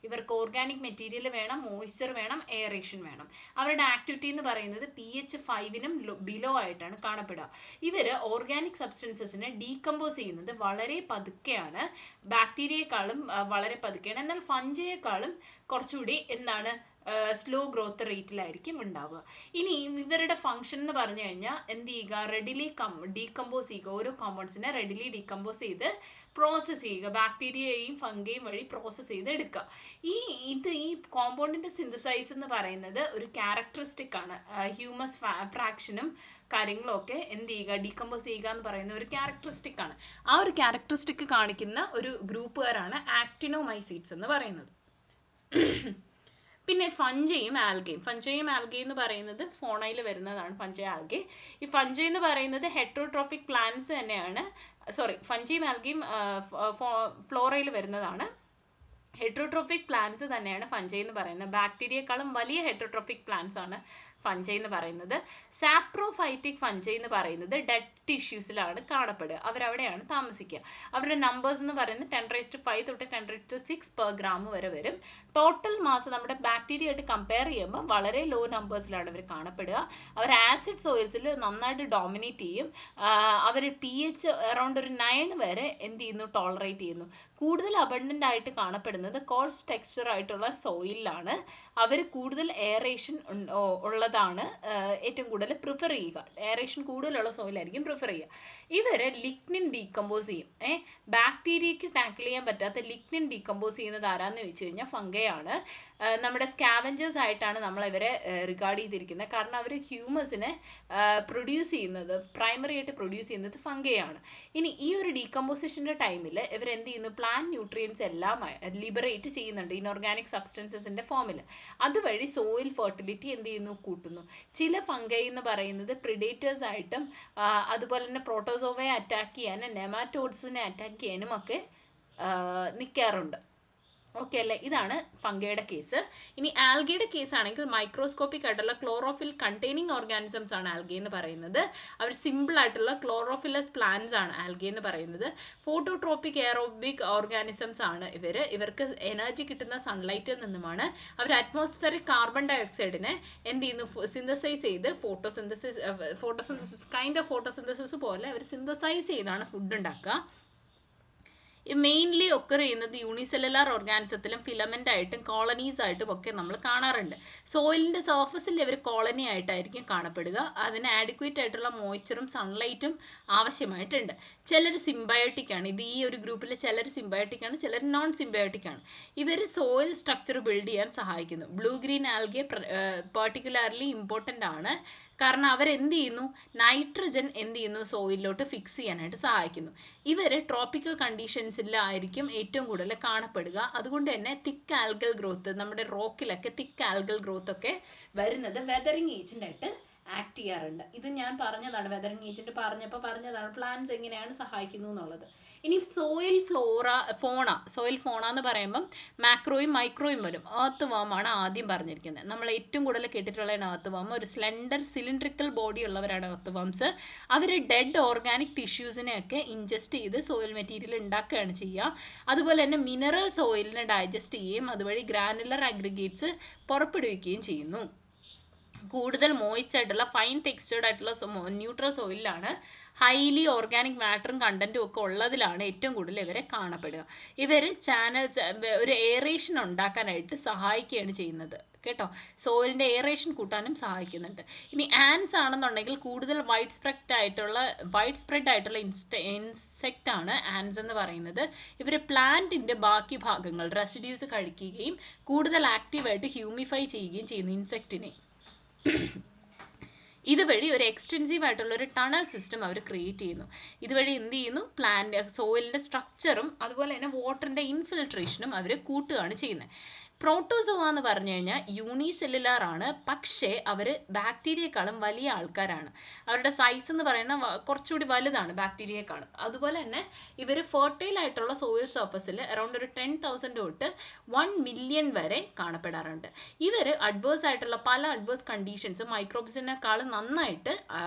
A: ഇവർക്ക് ഓർഗാനിക് മെറ്റീരിയൽ വേണം, മോയ്സ്ചർ വേണം, എയറേഷൻ വേണം. അവരുടെ ആക്ടിവിറ്റി എന്ന് പറയുന്നത് pH 5 ബിലോ ആയിട്ടാണ് കാണപ്പെടുക. ഇവർ ഓർഗാനിക് സബ്സ്റ്റൻസസിനെ ഡീകമ്പോസ് ചെയ്യുന്നത് വളരെ പതുക്കെയാണ്, ബാക്ടീരിയയെക്കാളും വളരെ പതുക്കെയാണ്. എന്നാൽ ഫഞ്ചിയേക്കാളും കുറച്ചുകൂടി എന്താണ്, സ്ലോ ഗ്രോത്ത് റേറ്റിലായിരിക്കും ഉണ്ടാവുക. ഇനി ഇവരുടെ ഫംഗ്ഷൻ എന്ന് പറഞ്ഞു കഴിഞ്ഞാൽ എന്ത് ചെയ്യുക, റെഡിലി ഡീകമ്പോസ് ചെയ്യുക, ഓരോ കോമ്പൗണ്ട്സിനെ റെഡിലി ഡീകമ്പോസ് ചെയ്ത് പ്രോസസ്സ് ചെയ്യുക, ബാക്ടീരിയയും ഫംഗയും വഴി പ്രോസസ്സ് ചെയ്ത് എടുക്കുക. ഈ കോമ്പൗണ്ടിൻ്റെ സിന്തസൈസ് എന്ന് പറയുന്നത് ഒരു ക്യാരക്ടറിസ്റ്റിക് ആണ്. ഹ്യൂമസ് ഫ്രാക്ഷനും കാര്യങ്ങളും ഒക്കെ എന്ത് ചെയ്യുക, ഡീകമ്പോസ് ചെയ്യുക എന്ന് പറയുന്ന ഒരു ക്യാരക്ടറിസ്റ്റിക് ആണ്. ആ ഒരു ക്യാരക്ടറിസ്റ്റിക് കാണിക്കുന്ന ഒരു ഗ്രൂപ്പുകാരാണ് ആക്ടിനോമൈസീഡ്സ് എന്ന് പറയുന്നത്. പിന്നെ ഫഞ്ചയും ആൽഗയും എന്ന് പറയുന്നത് ഫോണയിൽ വരുന്നതാണ്. ഫഞ്ചൈ എന്ന് പറയുന്നത് ഹെട്രോട്രോഫിക് പ്ലാന്റ്സ് തന്നെയാണ്. ഫഞ്ചയും ആൽഗയും ഫ്ലോറയിൽ വരുന്നതാണ്. ഹെട്രോട്രോഫിക് പ്ലാന്റ്സ് തന്നെയാണ് ഫഞ്ചൈ എന്ന് പറയുന്നത്. ബാക്ടീരിയയെക്കാളും വലിയ ഹെട്രോട്രോഫിക് പ്ലാന്റ്സ് ആണ് ഫഞ്ചൈ എന്ന് പറയുന്നത്. സാപ്രോഫൈറ്റിക് ഫഞ്ചൈ എന്ന് പറയുന്നത് ഡെഡ് ടിഷ്യൂസിലാണ് കാണപ്പെടുക. അവരവിടെയാണ് താമസിക്കുക. അവരുടെ നമ്പേഴ്സ് എന്ന് പറയുന്നത് 10⁵ തൊട്ട് 10⁶ പെർ ഗ്രാം വരെ വരും. ടോട്ടൽ മാസ് നമ്മുടെ ബാക്ടീരിയ ആയിട്ട് കമ്പയർ ചെയ്യുമ്പോൾ വളരെ ലോ നമ്പേഴ്സിലാണ് ഇവർ കാണപ്പെടുക. അവർ ആസിഡ് സോയിൽസിൽ നന്നായിട്ട് ഡോമിനേറ്റ് ചെയ്യും. അവർ pH അറൗണ്ട് ഒരു 9 വരെ എന്ത് ചെയ്യുന്നു, ടോളറേറ്റ് ചെയ്യുന്നു. കൂടുതൽ അബണ്ടൻ്റ് ആയിട്ട് കാണപ്പെടുന്നത് കോഴ്സ് ടെക്സ്ചർ ആയിട്ടുള്ള സോയിലാണ്. അവർ കൂടുതൽ എയറേഷൻ ഉള്ളതാണ് ഏറ്റവും കൂടുതൽ പ്രിഫർ ചെയ്യുക. എയറേഷൻ കൂടുതലുള്ള സോയിലായിരിക്കും പ്രിഫർ ചെയ്യുക. ഇവർ ലിഗ്നിൻ ഡീകമ്പോസ് ചെയ്യും. ബാക്ടീരിയയ്ക്ക് ടാക്കിൾ ചെയ്യാൻ പറ്റാത്ത ലിഗ്നിൻ ഡീകമ്പോസ് ചെയ്യുന്നത് ആരാന്ന് ചോദിച്ചു കഴിഞ്ഞാൽ ഫംഗയാണ്. നമ്മുടെ സ്കാവഞ്ചേഴ്സ് ആയിട്ടാണ് നമ്മൾ ഇവരെ റിഗാർഡ് ചെയ്തിരിക്കുന്നത്. കാരണം അവർ ഹ്യൂമസിനെ പ്രൈമറി ആയിട്ട് പ്രൊഡ്യൂസ് ചെയ്യുന്നത് ഫംഗയാണ്. ഇനി ഈ ഒരു ഡീകമ്പോസിഷൻ്റെ ടൈമിൽ ഇവരെന്ത് ചെയ്യുന്നു, പ്ലാന്റ് ന്യൂട്രിയൻസ് എല്ലാം ലിബറേറ്റ് ചെയ്യുന്നുണ്ട് ഇനോർഗാനിക് സബ്സ്റ്റൻസസിൻ്റെ ഫോമിൽ. അതുവഴി സോയിൽ ഫെർട്ടിലിറ്റി എന്ത് ചെയ്യുന്നു, കൂട്ടുന്നു. ചില ഫംഗൈ എന്ന് പറയുന്നത് പ്രിഡേറ്റേഴ്സ് ആയിട്ടും അതുപോലെ തന്നെ പ്രോട്ടോസോവയെ അറ്റാക്ക് ചെയ്യാനും നെമാറ്റോഡ്സിനെ അറ്റാക്ക് ചെയ്യാനും ഒക്കെ നിൽക്കാറുണ്ട്. ഓക്കെ അല്ലേ? ഇതാണ് ഫംഗയുടെ കേസ്. ഇനി ആൽഗയുടെ കേസ് ആണെങ്കിൽ മൈക്രോസ്കോപ്പിക് ആയിട്ടുള്ള ക്ലോറോഫിൽ കണ്ടെയ്നിങ് ഓർഗാനിസംസ് ആണ് ആൽഗെ എന്ന് പറയുന്നത്. അവർ സിമ്പിൾ ആയിട്ടുള്ള ക്ലോറോഫിലസ് പ്ലാന്റ്സ് ആണ് ആൽഗെ എന്ന് പറയുന്നത്. ഫോട്ടോട്രോപ്പിക് എയറോബിക് ഓർഗാനിസംസ് ആണ് ഇവർക്ക് എനർജി കിട്ടുന്ന സൺലൈറ്റിൽ നിന്നുമാണ്. അവർ അറ്റ്മോസ്ഫിയറിക് കാർബൺ ഡൈ ഓക്സൈഡിനെ എന്ത് ചെയ്യുന്നു, സിന്തസൈസ് ചെയ്ത് ഫോട്ടോസിന്തസിസ് കൈൻഡ് ഓഫ് ഫോട്ടോസിന്തസിസ് പോലെ അവർ സിന്തസൈസ് ചെയ്താണ് ഫുഡ് ഉണ്ടാക്കുക. മെയിൻലി ഒക്കർ ചെയ്യുന്നത് യൂണിസെല്ലുലാർ ഓർഗാനിസത്തിലും ഫിലമെൻ്റ് ആയിട്ടും കോളനീസ് ആയിട്ടും ഒക്കെ നമ്മൾ കാണാറുണ്ട്. സോയിലിൻ്റെ സർഫസിൽ ഇവർ കോളനി ആയിട്ടായിരിക്കും കാണപ്പെടുക. അതിന് ആഡിക്വേറ്റ് ആയിട്ടുള്ള മോയ്സ്ചറും സൺലൈറ്റും ആവശ്യമായിട്ടുണ്ട്. ചിലർ സിംബയോട്ടിക് ആണ്. ഇത് ഈ ഒരു ഗ്രൂപ്പിൽ ചിലർ സിംബയോട്ടിക് ആണ്, ചിലർ നോൺ സിംബയോട്ടിക് ആണ്. ഇവർ സോയിൽ സ്ട്രക്ചർ ബിൽഡ് ചെയ്യാൻ സഹായിക്കുന്നു. Blue green algae particularly important ആണ്. കാരണം അവരെന്ത് ചെയ്യുന്നു, നൈട്രജൻ എന്ത് ചെയ്യുന്നു, സോയിലിലോട്ട് ഫിക്സ് ചെയ്യാനായിട്ട് സഹായിക്കുന്നു. ഇവർ ട്രോപ്പിക്കൽ കണ്ടീഷൻസിലായിരിക്കും ഏറ്റവും കൂടുതൽ കാണപ്പെടുക. അതുകൊണ്ട് തന്നെ തിക്ക് ആൽഗൽ ഗ്രോത്ത്, നമ്മുടെ റോക്കിലൊക്കെ തിക്ക് ആൽഗൽ ഗ്രോത്ത് ഒക്കെ വരുന്നത് വെതറിങ് ഏജൻ്റായിട്ട് ആക്ട് ചെയ്യാറുണ്ട്. ഇത് ഞാൻ പറഞ്ഞതാണ്, വെതറിങ് ഏജൻറ്റ് പറഞ്ഞതാണ് പ്ലാന്റ്സ് എങ്ങനെയാണ് സഹായിക്കുന്നു എന്നുള്ളത്. ഇനി സോയിൽ ഫോണ എന്ന് പറയുമ്പം മാക്രോയും മൈക്രോയും വരും. ഏർത്ത് വാമാണ് ആദ്യം പറഞ്ഞിരിക്കുന്നത്. നമ്മൾ ഏറ്റവും കൂടുതൽ കേട്ടിട്ടുള്ളതാണ് ഏർത്ത് വാം. ഒരു സ്ലെൻഡർ സിലിണ്ട്രിക്കൽ ബോഡി ഉള്ളവരാണ് ഏർത്ത് വാംസ്. അവർ ഡെഡ് ഓർഗാനിക് ടിഷ്യൂസിനെയൊക്കെ ഇൻജസ്റ്റ് ചെയ്ത് സോയിൽ മെറ്റീരിയൽ ഉണ്ടാക്കുകയാണ് ചെയ്യുക. അതുപോലെ തന്നെ മിനറൽ സോയിലിനെ ഡൈജസ്റ്റ് ചെയ്യുകയും അതുവഴി ഗ്രാനുലർ അഗ്രിഗേറ്റ്സ് പുറപ്പെടുവിക്കുകയും ചെയ്യുന്നു. കൂടുതൽ മോയ്സ്റ്റ് ആയിട്ടുള്ള ഫൈൻ ടെക്സ്ചേർഡ് ആയിട്ടുള്ള ന്യൂട്രൽ സോയിലാണ് ഹൈലി ഓർഗാനിക് മാറ്ററും കണ്ടൻറ്റും ഒക്കെ ഉള്ളതിലാണ് ഏറ്റവും കൂടുതൽ ഇവരെ കാണപ്പെടുക. ഇവർ ഒരു എയറേഷൻ ഉണ്ടാക്കാനായിട്ട് സഹായിക്കുകയാണ് ചെയ്യുന്നത് കേട്ടോ. സോയിലിൻ്റെ എയറേഷൻ കൂട്ടാനും സഹായിക്കുന്നുണ്ട്. ഇനി ആൻസ് ആണെന്നുണ്ടെങ്കിൽ കൂടുതൽ വൈഡ് സ്പ്രെഡ് ആയിട്ടുള്ള ഇൻസെക്റ്റ് ആണ് ആൻസ് എന്ന് പറയുന്നത്. ഇവർ പ്ലാന്റിൻ്റെ ബാക്കി ഭാഗങ്ങൾ റെസിഡ്യൂസ് കഴിക്കുകയും കൂടുതൽ ആക്റ്റീവായിട്ട് ഹ്യൂമിഫൈ ചെയ്യുകയും ചെയ്യുന്നു ഇൻസെക്റ്റിനെ. ഇതുവഴി ഒരു എക്സ്റ്റെൻസീവ് ആയിട്ടുള്ള ഒരു ടണൽ സിസ്റ്റം അവർ ക്രിയേറ്റ് ചെയ്യുന്നു. ഇതുവഴി എന്ത് ചെയ്യുന്നു, സോയിലിൻ്റെ സ്ട്രക്ചറും അതുപോലെ തന്നെ വാട്ടറിൻ്റെ ഇൻഫിൽട്രേഷനും അവർ കൂട്ടുകയാണ് ചെയ്യുന്നത്. പ്രോട്ടോസോവ എന്ന് പറഞ്ഞു കഴിഞ്ഞാൽ യൂണിസെല്ലുലാർ ആണ്. പക്ഷേ അവർ ബാക്ടീരിയയെക്കാളും വലിയ ആൾക്കാരാണ്. അവരുടെ സൈസ് എന്ന് പറയുന്നത് കുറച്ചുകൂടി വലുതാണ് ബാക്ടീരിയയെക്കാളും. അതുപോലെ തന്നെ ഇവർ ഫെർട്ടൈൽ ആയിട്ടുള്ള സോയിൽ സർഫസിൽ അറൗണ്ട് ഒരു 10,000 തൊട്ട് 1 മില്യൺ വരെ കാണപ്പെടാറുണ്ട്. ഇവർ പല അഡ്വേഴ്സ് കണ്ടീഷൻസും മൈക്രോബ്സിനേക്കാളും നന്നായിട്ട്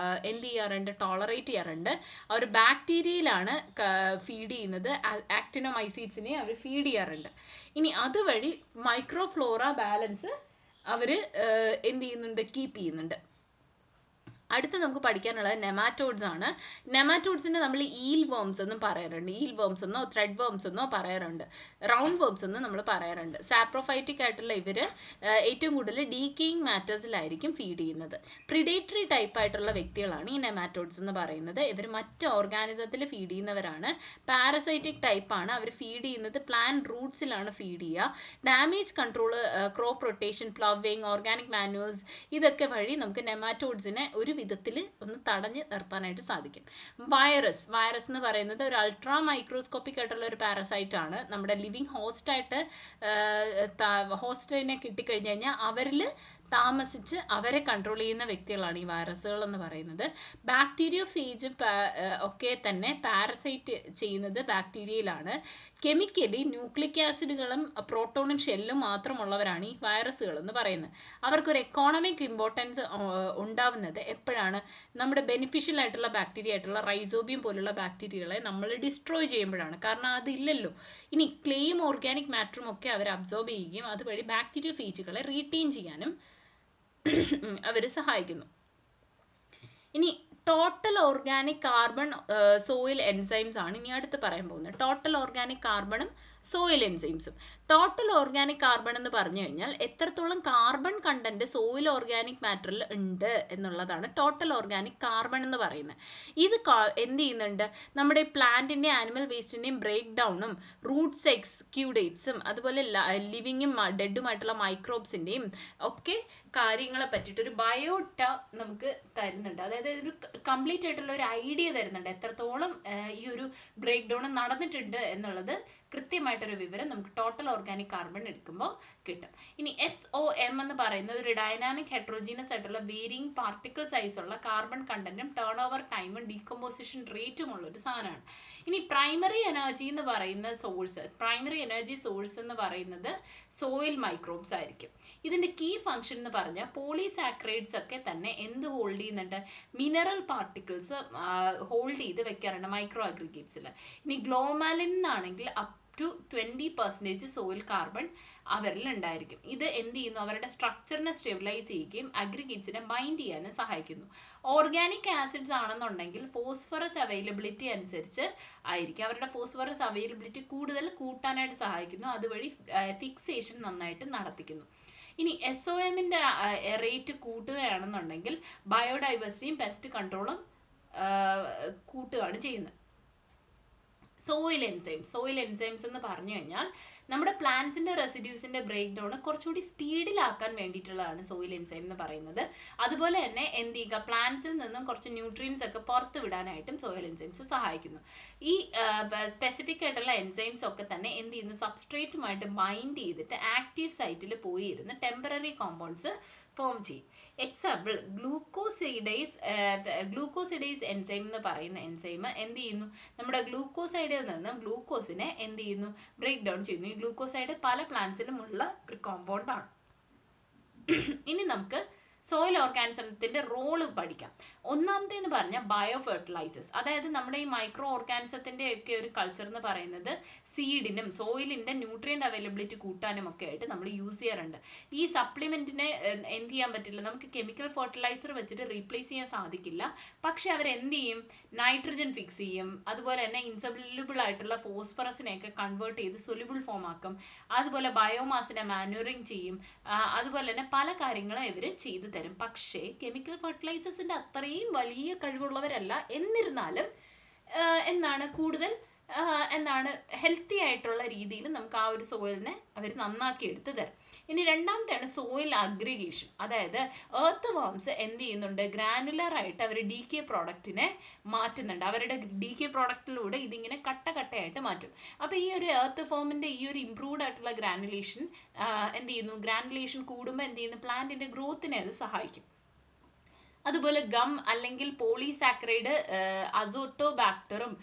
A: എന്ത് ചെയ്യാറുണ്ട്, ടോളറേറ്റ് ചെയ്യാറുണ്ട്. അവർ ബാക്ടീരിയയിലാണ് ഫീഡ് ചെയ്യുന്നത്. ആക്ടിനോമൈസീറ്റ്സിനെ അവർ ഫീഡ് ചെയ്യാറുണ്ട്. ഇനി അതുവഴി മൈക്രോഫ്ലോറ ബാലൻസ് അവർ എന്ത് ചെയ്യുന്നുണ്ട്, കീപ്പ് ചെയ്യുന്നുണ്ട്. അടുത്ത് നമുക്ക് പഠിക്കാനുള്ളത് നെമാറ്റോഡ്സ് ആണ്. നെമാറ്റോഡ്സിനെ നമ്മൾ ഈൽ വേംസ് എന്നും പറയാറുണ്ട്. ഈൽ വേംസ് എന്നോ ത്രെഡ് വേംസ് എന്നോ പറയാറുണ്ട്. റൗണ്ട് വേംസ് എന്നും നമ്മൾ പറയാറുണ്ട്. സാപ്രോഫൈറ്റിക് ആയിട്ടുള്ള ഇവർ ഏറ്റവും കൂടുതൽ ഡീക്കേയിങ് മാറ്റേഴ്സിലായിരിക്കും ഫീഡ് ചെയ്യുന്നത്. പ്രിഡേറ്ററി ടൈപ്പ് ആയിട്ടുള്ള വ്യക്തികളാണ് ഈ നെമാറ്റോഡ്സ് എന്ന് പറയുന്നത്. ഇവർ മറ്റ് ഓർഗാനിസത്തിൽ ഫീഡ് ചെയ്യുന്നവരാണ്. പാരസൈറ്റിക് ടൈപ്പാണ്. അവർ ഫീഡ് ചെയ്യുന്നത് പ്ലാന്റ് റൂട്ട്സിലാണ് ഫീഡ് ചെയ്യുക. Damage control, crop rotation, ploughing, organic manures ഇതൊക്കെ വഴി നമുക്ക് നെമാറ്റോഡ്സിനെ ഒരു വിധത്തിൽ ഒന്ന് തടഞ്ഞ് നിർത്താനായിട്ട് സാധിക്കും. വൈറസ് എന്ന് പറയുന്നത് ഒരു അൾട്രാ മൈക്രോസ്കോപ്പിക് ആയിട്ടുള്ള ഒരു പാരസൈറ്റ് ആണ്. നമ്മുടെ ലിവിങ് ഹോസ്റ്റിനെ കിട്ടിക്കഴിഞ്ഞ് കഴിഞ്ഞാൽ അവരിൽ താമസിച്ച് അവരെ കൺട്രോൾ ചെയ്യുന്ന വ്യക്തികളാണ് ഈ വൈറസുകൾ എന്ന് പറയുന്നത്. ബാക്ടീരിയോഫേജും ഒക്കെ തന്നെ പാരസൈറ്റ് ചെയ്യുന്നത് ബാക്ടീരിയയിലാണ്. കെമിക്കലി ന്യൂക്ലിക് ആസിഡുകളും പ്രോട്ടോണും ഷെല്ലും മാത്രമുള്ളവരാണ് ഈ വൈറസുകൾ എന്ന് പറയുന്നത്. അവർക്കൊരു എക്കോണമിക് ഇമ്പോർട്ടൻസ് ഉണ്ടാവുന്നത് എപ്പോഴാണ്, നമ്മുടെ ബെനിഫിഷ്യൽ ആയിട്ടുള്ള ബാക്ടീരിയ ആയിട്ടുള്ള റൈസോബിയം പോലുള്ള ബാക്ടീരിയകളെ നമ്മൾ ഡിസ്ട്രോയ് ചെയ്യുമ്പോഴാണ്. കാരണം അതില്ലല്ലോ. ഇനി ക്ലെയും ഓർഗാനിക് മാറ്ററും ഒക്കെ അവർ അബ്സോർബ് ചെയ്യുകയും അതുവഴി ബാക്ടീരിയോഫേജുകളെ റീറ്റെയിൻ ചെയ്യാനും അവർ സഹായിക്കുന്നു. ഇനി total organic carbon soil enzymes ആണ് ഇനി അടുത്ത് പറയാൻ പോകുന്നത്. ടോട്ടൽ ഓർഗാനിക് കാർബണും സോയിൽ എൻസൈംസും. ടോട്ടൽ ഓർഗാനിക് കാർബൺ എന്ന് പറഞ്ഞു കഴിഞ്ഞാൽ എത്രത്തോളം കാർബൺ കണ്ടന്റ് സോയിൽ ഓർഗാനിക് മാറ്ററിൽ ഉണ്ട് എന്നുള്ളതാണ് ടോട്ടൽ ഓർഗാനിക് കാർബൺ എന്ന് പറയുന്നത്. ഇത് എന്ത് ചെയ്യുന്നുണ്ട്, നമ്മുടെ പ്ലാന്റിൻ്റെ ആനിമൽ വേസ്റ്റിൻ്റെയും ബ്രേക്ക് ഡൗണും റൂട്ട്സ് എക്സ്ക്യൂഡേറ്റ്സും അതുപോലെ ലിവിങ്ങും ഡെഡുമായിട്ടുള്ള മൈക്രോബ്സിൻ്റെയും ഒക്കെ കാര്യങ്ങളെ പറ്റിയിട്ട് ഒരു ബയോട്ട നമുക്ക് തരുന്നുണ്ട്. അതായത് ഒരു കംപ്ലീറ്റ് ആയിട്ടുള്ള ഒരു ഐഡിയ തരുന്നുണ്ട് എത്രത്തോളം ഈ ഒരു ബ്രേക്ക് ഡൗൺ നടന്നിട്ടുണ്ട് എന്നുള്ളത് കൃത്യമായിട്ടൊരു വിവരം നമുക്ക് ടോട്ടൽ ഓർഗാനിക് കാർബൺ എടുക്കുമ്പോൾ കിട്ടും. ഇനി SOM എന്ന് പറയുന്നത് ഒരു ഡൈനാമിക് ഹെട്രോജീനസ് ആയിട്ടുള്ള വേരിയിങ് പാർട്ടിക്കിൾ സൈസ് ഉള്ള കാർബൺ കണ്ടന്റും ടേൺ ഓവർ ടൈമും ഡീകമ്പോസിഷൻ റേറ്റും ഉള്ള ഒരു സാധനമാണ്. ഇനി പ്രൈമറി എനർജി എന്ന് പറയുന്ന പ്രൈമറി എനർജി സോഴ്സ് എന്ന് പറയുന്നത് സോയിൽ മൈക്രോബ്സ് ആയിരിക്കും. ഇതിന്റെ കീ ഫംഗ്ഷൻ എന്ന് പറഞ്ഞാൽ പോളിസാക്രൈഡ്സ് ഒക്കെ തന്നെ എന്ത് ഹോൾഡ് ചെയ്യുന്നുണ്ട്, മിനറൽ പാർട്ടിക്കിൾസ് ഹോൾഡ് ചെയ്ത് വെക്കാറുണ്ട് മൈക്രോ അഗ്രിഗേറ്റ്സിൽ. ഇനി ഗ്ലോമാലിൻ എന്നാണെങ്കിൽ to 20% സോയിൽ കാർബൺ അവരിൽ ഉണ്ടായിരിക്കും. ഇത് എന്ത് ചെയ്യുന്നു, അവരുടെ സ്ട്രക്ചറിനെ സ്റ്റെബിലൈസ് ചെയ്യുകയും അഗ്രിഗേറ്റ്സിനെ ബൈൻഡ് ചെയ്യാനും സഹായിക്കുന്നു. ഓർഗാനിക് ആസിഡ്സ് ആണെന്നുണ്ടെങ്കിൽ ഫോസ്ഫറസ് അവൈലബിലിറ്റി അനുസരിച്ച് ആയിരിക്കും. അവരുടെ ഫോസ്ഫറസ് അവൈലബിലിറ്റി കൂടുതൽ കൂട്ടാനായിട്ട് സഹായിക്കുന്നു. അതുവഴി ഫിക്സേഷൻ നന്നായിട്ട് നടത്തിക്കുന്നു. ഇനി SOMന്റെ റേറ്റ് കൂട്ടുകയാണെന്നുണ്ടെങ്കിൽ ബയോഡൈവേഴ്സിറ്റിയും പെസ്റ്റ് കൺട്രോളും കൂട്ടുകയാണ് ചെയ്യുന്നത്. സോയിൽ എൻസൈംസ് എന്ന് പറഞ്ഞു കഴിഞ്ഞാൽ നമ്മുടെ പ്ലാന്റ്സിന്റെ റെസിഡ്യൂസിന്റെ ബ്രേക്ക് ഡൗൺ കുറച്ചുകൂടി സ്പീഡിലാക്കാൻ വേണ്ടിയിട്ടുള്ളതാണ് സോയിൽ എൻസൈം എന്ന് പറയുന്നത്. അതുപോലെ തന്നെ എന്ത് ചെയ്യുക, പ്ലാന്റ്സിൽ നിന്നും കുറച്ച് ന്യൂട്രിയൻസ് ഒക്കെ പുറത്ത് വിടാനായിട്ടും സോയിൽ എൻസൈംസ് സഹായിക്കുന്നു. ഈ സ്പെസിഫിക് ആയിട്ടുള്ള എൻസൈംസ് ഒക്കെ തന്നെ എന്ത് ചെയ്യുന്നു, സബ്സ്ട്രേറ്റുമായിട്ട് ബൈൻഡ് ചെയ്തിട്ട് ആക്റ്റീവ് സൈറ്റിൽ പോയി ഇരുന്ന് ടെമ്പററി കോമ്പൗണ്ട്സ് ഫോം ചെയ്യും. എക്സാമ്പിൾ ഗ്ലൂക്കോസിഡേസ് എൻസൈം എന്ന് പറയുന്ന എൻസൈം എന്ത് ചെയ്യുന്നു, നമ്മുടെ ഗ്ലൂക്കോസൈഡിൽ നിന്ന് ഗ്ലൂക്കോസിനെ എന്ത് ചെയ്യുന്നു, ബ്രേക്ക് ഡൗൺ ചെയ്യുന്നു. ഈ ഗ്ലൂക്കോസൈഡ് പല പ്ലാന്റ്സിലും ഉള്ള ഒരു കോമ്പൗണ്ട് ആണ്. ഇനി നമുക്ക് സോയിൽ ഓർഗാനിസത്തിന്റെ റോള് പഠിക്കാം. ഒന്നാമത്തേന്ന് പറഞ്ഞാൽ ബയോ ഫെർട്ടിലൈസേഴ്സ്, അതായത് നമ്മുടെ ഈ മൈക്രോ ഓർഗാനിസത്തിന്റെ ഒക്കെ ഒരു കൾച്ചർ എന്ന് പറയുന്നത് സീഡിനും സോയിലിന്റെ ന്യൂട്രിയന്റ് അവൈലബിലിറ്റി കൂട്ടാനും ഒക്കെ ആയിട്ട് നമ്മൾ യൂസ് ചെയ്യാറുണ്ട്. ഈ സപ്ലിമെന്റിനെ എന്ത് ചെയ്യാൻ പറ്റില്ല, നമുക്ക് കെമിക്കൽ ഫെർട്ടിലൈസർ വെച്ചിട്ട് റീപ്ലേസ് ചെയ്യാൻ സാധിക്കില്ല. പക്ഷെ അവർ എന്ത് ചെയ്യും, നൈട്രജൻ ഫിക്സ് ചെയ്യും. അതുപോലെ തന്നെ ഇൻസൊല്യൂബിൾ ആയിട്ടുള്ള ഫോസ്ഫറസിനെയൊക്കെ കൺവേർട്ട് ചെയ്ത് സൊല്യൂബിൾ ഫോം ആക്കും. അതുപോലെ ബയോമാസിനെ മാനുവറിങ് ചെയ്യും. അതുപോലെ തന്നെ പല കാര്യങ്ങളും ഇവർ ചെയ്ത് തരും. പക്ഷേ കെമിക്കൽ ഫെർട്ടിലൈസേഴ്സിന്റെ അത്രയും വലിയ കഴിവുള്ളവരല്ല. എന്നിരുന്നാലും കൂടുതൽ ഹെൽത്തി ആയിട്ടുള്ള രീതിയിൽ നമുക്ക് ആ ഒരു സോയിലിനെ അവർ നന്നാക്കി എടുത്ത് തരും. ഇനി രണ്ടാമത്തെയാണ് സോയിൽ അഗ്രിഗേഷൻ. അതായത് എർത്ത് വേംസ് എന്ത് ചെയ്യുന്നുണ്ട്, ഗ്രാനുലർ ആയിട്ട് അവർ DK പ്രോഡക്റ്റിനെ മാറ്റുന്നുണ്ട്. അവരുടെ DK പ്രോഡക്റ്റിലൂടെ ഇതിങ്ങനെ കട്ടയായിട്ട് മാറ്റും. അപ്പോൾ ഈ ഒരു എർത്ത് ഫോമിന്റെ ഈ ഒരു ഇംപ്രൂവ്ഡ് ആയിട്ടുള്ള ഗ്രാനുലേഷൻ എന്ത് ചെയ്യുന്നു, ഗ്രാനുലേഷൻ കൂടുമ്പോൾ എന്ത് ചെയ്യുന്നു, പ്ലാന്റിന്റെ ഗ്രോത്തിനെ അത് സഹായിക്കും. അതുപോലെ ഗം അല്ലെങ്കിൽ പോളിസാക്രൈഡ് അസോട്ടോബാക്ടറും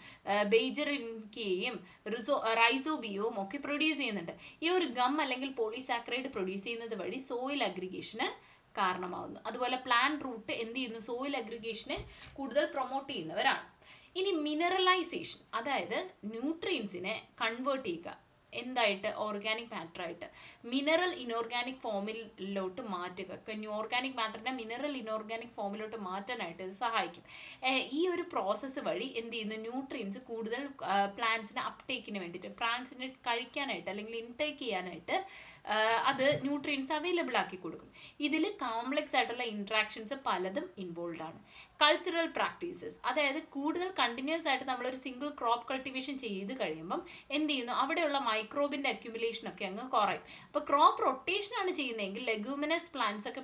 A: ബെയ്ജറിൻകയും റൈസോബിയവും ഒക്കെ പ്രൊഡ്യൂസ് ചെയ്യുന്നുണ്ട്. ഈ ഒരു ഗം അല്ലെങ്കിൽ പോളിസാക്രൈഡ് പ്രൊഡ്യൂസ് ചെയ്യുന്നത് വഴി സോയിൽ അഗ്രിഗേഷന് കാരണമാവുന്നു. അതുപോലെ പ്ലാന്റ് റൂട്ട് എന്ത് ചെയ്യുന്നു, സോയിൽ അഗ്രിഗേഷനെ കൂടുതൽ പ്രൊമോട്ട് ചെയ്യുന്നവരാണ്. ഇനി മിനറലൈസേഷൻ, അതായത് ന്യൂട്രിയൻസിനെ കൺവേർട്ട് ചെയ്യുക എന്തായിട്ട്, ഓർഗാനിക് മാറ്ററായിട്ട് മിനറൽ ഇനോർഗാനിക് ഫോമിലോട്ട് മാറ്റുക. ഓർഗാനിക് മാറ്ററിനെ മിനറൽ ഇനോർഗാനിക് ഫോമിലോട്ട് മാറ്റാനായിട്ട് ഇത് സഹായിക്കും. ഈ ഒരു പ്രോസസ്സ് വഴി എന്ത് ചെയ്യുന്നു, ന്യൂട്രിയൻസ് കൂടുതൽ പ്ലാന്റ്സിന് അപ്ടേക്കിന് വേണ്ടിയിട്ട്, പ്ലാന്റ്സിന് കഴിക്കാനായിട്ട് അല്ലെങ്കിൽ ഇൻടേക്ക് ചെയ്യാനായിട്ട് അത് ന്യൂട്രിയൻസ് അവൈലബിൾ ആക്കി കൊടുക്കും. ഇതിൽ കോംപ്ലക്സ് ആയിട്ടുള്ള ഇൻട്രാക്ഷൻസ് പലതും ഇൻവോൾവ് ആണ്. കൾച്ചറൽ പ്രാക്ടീസസ്, അതായത് കൂടുതൽ കണ്ടിന്യൂസ് ആയിട്ട് നമ്മളൊരു സിംഗിൾ ക്രോപ്പ് കൾട്ടിവേഷൻ ചെയ്ത് കഴിയുമ്പം എന്ത് ചെയ്യുന്നു, അവിടെയുള്ള മൈക്രോബിന്റെ അക്യുമുലേഷൻ ഒക്കെ അങ്ങ് കുറയും. അപ്പോൾ ക്രോപ്പ് റൊട്ടേഷൻ ആണ് ചെയ്യുന്നതെങ്കിൽ ലെഗൂമിനസ് പ്ലാന്റ്സ് ഒക്കെ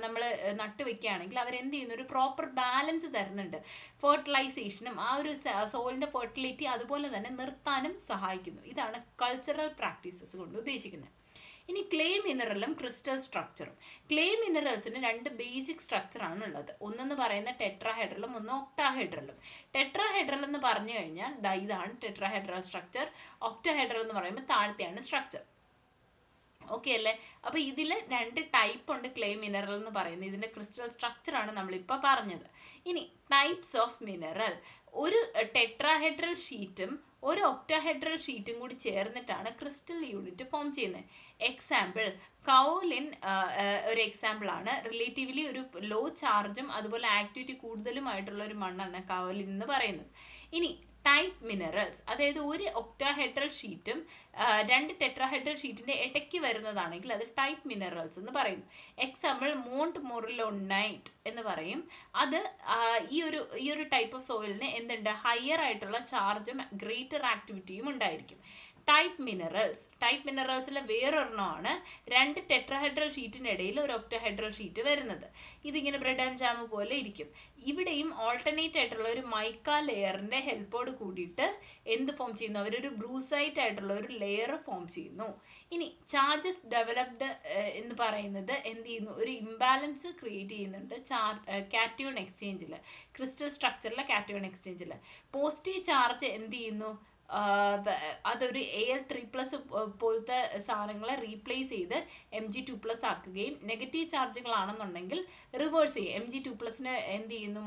A: നമ്മൾ നട്ടുവെക്കുകയാണെങ്കിൽ അവരെന്ത് ചെയ്യുന്നു, ഒരു പ്രോപ്പർ ബാലൻസ് തരുന്നുണ്ട്. ഫെർട്ടിലൈസേഷനും ആ ഒരു സോയിലിന്റെ ഫെർട്ടിലിറ്റി അതുപോലെ തന്നെ നിർത്താനും സഹായിക്കുന്നു. ഇതാണ് കൾച്ചറൽ പ്രാക്ടീസസ് കൊണ്ട് ഉദ്ദേശിക്കുന്നത്. ഇനി ക്ലേ മിനറലും ക്രിസ്റ്റൽ സ്ട്രക്ചറും. ക്ലേ മിനറൽസിന് രണ്ട് ബേസിക് സ്ട്രക്ചറാണ് ഉള്ളത്. ഒന്നെന്ന് പറയുന്ന ടെട്രാഹെഡ്രലും ഒന്ന് ഒക്ടാഹെഡ്രലും. ടെട്രാഹെഡ്രൽ എന്ന് പറഞ്ഞു കഴിഞ്ഞാൽ ഇതാണ് ടെട്രാഹെഡ്രൽ സ്ട്രക്ചർ. ഒക്ടാഹെഡ്രൽ എന്ന് പറയുമ്പോൾ താഴത്തെയാണ് സ്ട്രക്ചർ. ഓക്കെ അല്ലേ? അപ്പോൾ ഇതിൽ രണ്ട് ടൈപ്പ് ഉണ്ട് ക്ലേ മിനറൽ എന്ന് പറയുന്നത്. ഇതിൻ്റെ ക്രിസ്റ്റൽ സ്ട്രക്ചറാണ് നമ്മളിപ്പോൾ പറഞ്ഞത്. ഇനി ടൈപ്സ് ഓഫ് മിനറൽ, ഒരു ടെട്രാഹെഡ്രൽ ഷീറ്റും ഒരു ഒക്ടാഹെഡ്രൽ ഷീറ്റും കൂടി ചേർന്നിട്ടാണ് ക്രിസ്റ്റൽ യൂണിറ്റ് ഫോം ചെയ്യുന്നത്. എക്സാമ്പിൾ കൗലിൻ ഒരു എക്സാമ്പിൾ ആണ്. റിലേറ്റീവ്ലി ഒരു ലോ ചാർജും അതുപോലെ ആക്ടിവിറ്റി കൂടുതലുമായിട്ടുള്ള ഒരു മണ്ണാണ് കൗലിൻ എന്ന് പറയുന്നത്. ഇനി ടൈപ്പ് മിനറൽസ്, അതായത് ഒരു ഒക്ടാഹെഡ്രൽ ഷീറ്റും രണ്ട് ടെട്രാഹെഡ്രൽ ഷീറ്റിന്റെ ഇടയ്ക്ക് വരുന്നതാണെങ്കിൽ അത് ടൈപ്പ് മിനറൽസ് എന്ന് പറയുന്നു. എക്സാമ്പിൾ മോണ്ട് മൊറിലോണൈറ്റ് എന്ന് പറയും. അത് ഈ ഒരു ടൈപ്പ് ഓഫ് സോയിലിന് എന്തുണ്ട്, ഹയർ ആയിട്ടുള്ള ചാർജും ഗ്രേറ്റർ ആക്ടിവിറ്റിയും ഉണ്ടായിരിക്കും. ടൈപ്പ് മിനറൽസിലെ വേറൊരെണ്ണമാണ് 2 ടെട്രാഹെഡ്രൽ ഷീറ്റിനിടയിൽ ഒരു ഒക്ടോഹെഡ്രൽ ഷീറ്റ് വരുന്നത്. ഇതിങ്ങനെ ബ്രെഡ് ആൻഡ് ജാം പോലെ ഇരിക്കും. ഇവിടെയും ഓൾട്ടർനേറ്റ് ആയിട്ടുള്ള ഒരു മൈക്ക ലെയറിന്റെ ഹെൽപ്പോട് കൂടിയിട്ട് എന്ത് ഫോം ചെയ്യുന്നു, അവരൊരു ബ്രൂസൈറ്റ് ആയിട്ടുള്ള ഒരു ലെയർ ഫോം ചെയ്യുന്നു. ഇനി ചാർജസ് ഡെവലപ്ഡ് എന്ന് പറയുന്നത് എന്ത് ചെയ്യുന്നു, ഒരു ഇംബാലൻസ് ക്രിയേറ്റ് ചെയ്യുന്നുണ്ട് കാറ്റയോൺ എക്സ്ചേഞ്ചിൽ, ക്രിസ്റ്റൽ സ്ട്രക്ചറിലെ കാറ്റയോൺ എക്സ്ചേഞ്ചിൽ. പോസിറ്റീവ് ചാർജ് എന്ത് ചെയ്യുന്നു, അതൊരു Al3+ പോലത്തെ സാധനങ്ങളെ റീപ്ലേസ് ചെയ്ത് Mg2+ ആക്കുകയും നെഗറ്റീവ് ചാർജുകളാണെന്നുണ്ടെങ്കിൽ റിവേഴ്സ് ചെയ്യും, Mg2+നെ എന്ത് ചെയ്യുന്നു,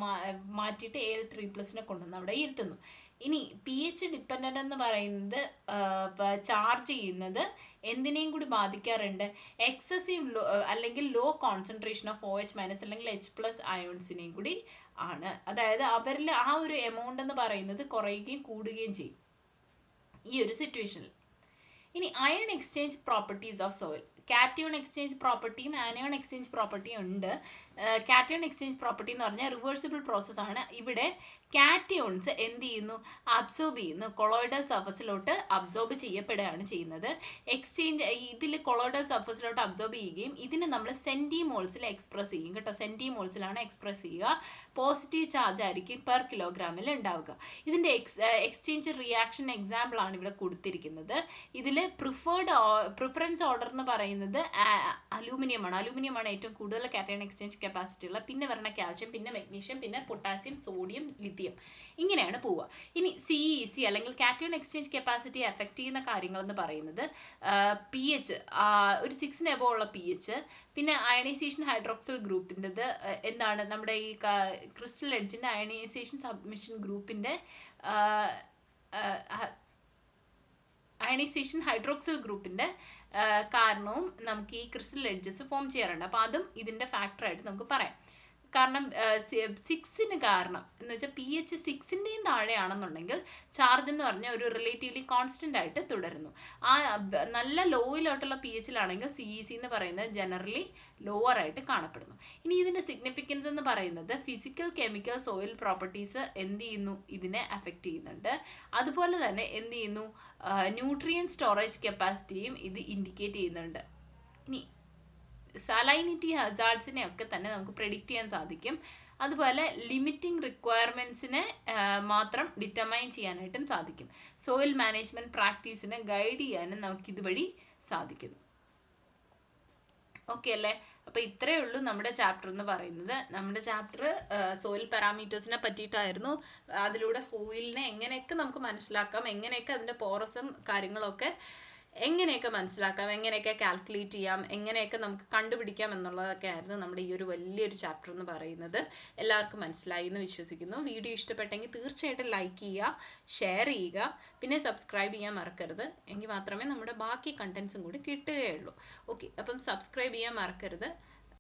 A: മാറ്റിയിട്ട് Al3+നെ കൊണ്ടുവന്ന് അവിടെ ഇരുത്തുന്നു. ഇനി pH ഡിപ്പെൻഡൻ്റ് എന്ന് പറയുന്നത് ചാർജ് ചെയ്യുന്നത് എന്തിനേയും കൂടി ബാധിക്കാറുണ്ട്, എക്സസീവ് അല്ലെങ്കിൽ ലോ കോൺസെൻട്രേഷൻ ഓഫ് OH- അല്ലെങ്കിൽ H+ അയോൺസിനെയും കൂടി ആണ്. അതായത് അവരിൽ ആ ഒരു എമൗണ്ട് എന്ന് പറയുന്നത് കുറയുകയും കൂടുകയും ചെയ്യും ഈ ഒരു സിറ്റുവേഷനിൽ. ഇനി ion exchange properties of soil, cation exchange പ്രോപ്പർട്ടിയും ആനയോൺ എക്സ്ചേഞ്ച് പ്രോപ്പർട്ടിയും ഉണ്ട്. കാറ്റയോൺ എക്സ്ചേഞ്ച് പ്രോപ്പർട്ടി എന്ന് പറഞ്ഞാൽ റിവേഴ്സിബിൾ പ്രോസസ്സാണ്. ഇവിടെ കാറ്റയോൺസ് എന്ത് ചെയ്യുന്നു, അബ്സോർബ് ചെയ്യുന്നു, കൊളോയിഡൽ സർഫസിലോട്ട് അബ്സോർബ് ചെയ്യപ്പെടുകയാണ് ചെയ്യുന്നത്. ഇതിൽ കൊളോയിഡൽ സർഫസിലോട്ട് അബ്സോർബ് ചെയ്യുകയും ഇതിനെ നമ്മൾ സെൻറ്റിമോൾസിൽ എക്സ്പ്രസ് ചെയ്യും കേട്ടോ. സെൻറ്റിമോൾസിലാണ് എക്സ്പ്രസ് ചെയ്യുക. പോസിറ്റീവ് ചാർജ് ആയിരിക്കും പെർ കിലോഗ്രാമിൽ ഉണ്ടാവുക. ഇതിൻ്റെ എക്സ്ചേഞ്ച് റിയാക്ഷൻ എക്സാമ്പിളാണ് ഇവിടെ കൊടുത്തിരിക്കുന്നത്. ഇതിൽ പ്രിഫറൻസ് ഓർഡർ എന്ന് പറയുന്നത് അലൂമിനിയമാണ് ഏറ്റവും കൂടുതൽ കാറ്റയോൺ എക്സ്ചേഞ്ച് കപ്പാസിറ്റി ഉള്ള. പിന്നെ വരണ കാൽഷ്യം, പിന്നെ മെഗ്നീഷ്യം, പിന്നെ പൊട്ടാസ്യം, സോഡിയം, ലിഥിയം, ഇങ്ങനെയാണ് പോവുക. ഇനി CEC അല്ലെങ്കിൽ കാറ്റയോൺ എക്സ്ചേഞ്ച് കപ്പാസിറ്റി എഫക്റ്റ് ചെയ്യുന്ന കാര്യങ്ങൾ എന്ന് പറയുന്നത് pH, ഒരു 6 എബോ ഉള്ള pH, പിന്നെ അയണൈസേഷൻ ഹൈഡ്രോക്സിൽ ഗ്രൂപ്പിൻ്റെത് എന്താണ്, നമ്മുടെ ഈ ക്രിസ്റ്റൽ എഡ്ജിൻ്റെ അയണൈസേഷൻ സബ്മിഷൻ ഗ്രൂപ്പിൻ്റെ അയണൈസേഷൻ ഹൈഡ്രോക്സിൽ ഗ്രൂപ്പിൻ്റെ കാരണവും നമുക്ക് ഈ ക്രിസ്റ്റൽ എഡ്ജസ് ഫോം ചെയ്യാറുണ്ട്. അപ്പോൾ അതും ഇതിൻ്റെ ഫാക്ടറായിട്ട് നമുക്ക് പറയാം. കാരണം 6 കാരണം എന്ന് വെച്ചാൽ pH 6-ൻ്റെയും താഴെയാണെന്നുണ്ടെങ്കിൽ ചാർജ് എന്ന് പറഞ്ഞാൽ ഒരു റിലേറ്റീവ്ലി കോൺസ്റ്റൻ്റ് ആയിട്ട് തുടരുന്നു. ആ നല്ല ലോയിലോട്ടുള്ള pHലാണെങ്കിൽ CEC എന്ന് പറയുന്നത് ജനറലി ലോവർ ആയിട്ട് കാണപ്പെടുന്നു. ഇനി ഇതിൻ്റെ സിഗ്നിഫിക്കൻസ് എന്ന് പറയുന്നത് ഫിസിക്കൽ, കെമിക്കൽ, സോയിൽ പ്രോപ്പർട്ടീസ് എന്ത് ചെയ്യുന്നു, ഇതിനെ അഫക്റ്റ് ചെയ്യുന്നുണ്ട്. അതുപോലെ തന്നെ എന്ത് ചെയ്യുന്നു, ന്യൂട്രിയൻ സ്റ്റോറേജ് കപ്പാസിറ്റിയും ഇത് ഇൻഡിക്കേറ്റ് ചെയ്യുന്നുണ്ട്. ഇനി സലൈനിറ്റി ഹസാർഡ്സിനെ ഒക്കെ തന്നെ നമുക്ക് പ്രെഡിക്റ്റ് ചെയ്യാൻ സാധിക്കും. അതുപോലെ ലിമിറ്റിംഗ് റിക്വയർമെൻറ്റ്സിനെ മാത്രം ഡിറ്റർമൈൻ ചെയ്യാനായിട്ടും സാധിക്കും. സോയിൽ മാനേജ്മെൻറ്റ് പ്രാക്ടീസിനെ ഗൈഡ് ചെയ്യാനും നമുക്കിതുവഴി സാധിക്കുന്നു. ഓക്കെ അല്ലേ? അപ്പോൾ ഇത്രയേ ഉള്ളൂ നമ്മുടെ ചാപ്റ്റർ എന്ന് പറയുന്നത്. നമ്മുടെ ചാപ്റ്റർ സോയിൽ പാരാമീറ്റേഴ്സിനെ പറ്റിയിട്ടായിരുന്നു. അതിലൂടെ സോയിലിനെ എങ്ങനെയൊക്കെ നമുക്ക് മനസ്സിലാക്കാം, എങ്ങനെയൊക്കെ അതിൻ്റെ പോറസും കാര്യങ്ങളൊക്കെ എങ്ങനെയൊക്കെ മനസ്സിലാക്കാം, എങ്ങനെയൊക്കെ കാൽക്കുലേറ്റ് ചെയ്യാം, എങ്ങനെയൊക്കെ നമുക്ക് കണ്ടുപിടിക്കാം എന്നുള്ളതൊക്കെ ആയിരുന്നു നമ്മുടെ ഈ ഒരു വലിയൊരു ചാപ്റ്റർ എന്ന് പറയുന്നത്. എല്ലാവർക്കും മനസ്സിലായി എന്ന് വിശ്വസിക്കുന്നു. വീഡിയോ ഇഷ്ടപ്പെട്ടെങ്കിൽ തീർച്ചയായിട്ടും ലൈക്ക് ചെയ്യുക, ഷെയർ ചെയ്യുക, പിന്നെ സബ്സ്ക്രൈബ് ചെയ്യാൻ മറക്കരുത്. എങ്കിൽ മാത്രമേ നമ്മുടെ ബാക്കി കണ്ടൻസും കൂടി കിട്ടുകയുള്ളൂ. ഓക്കെ, അപ്പം സബ്സ്ക്രൈബ് ചെയ്യാൻ മറക്കരുത്.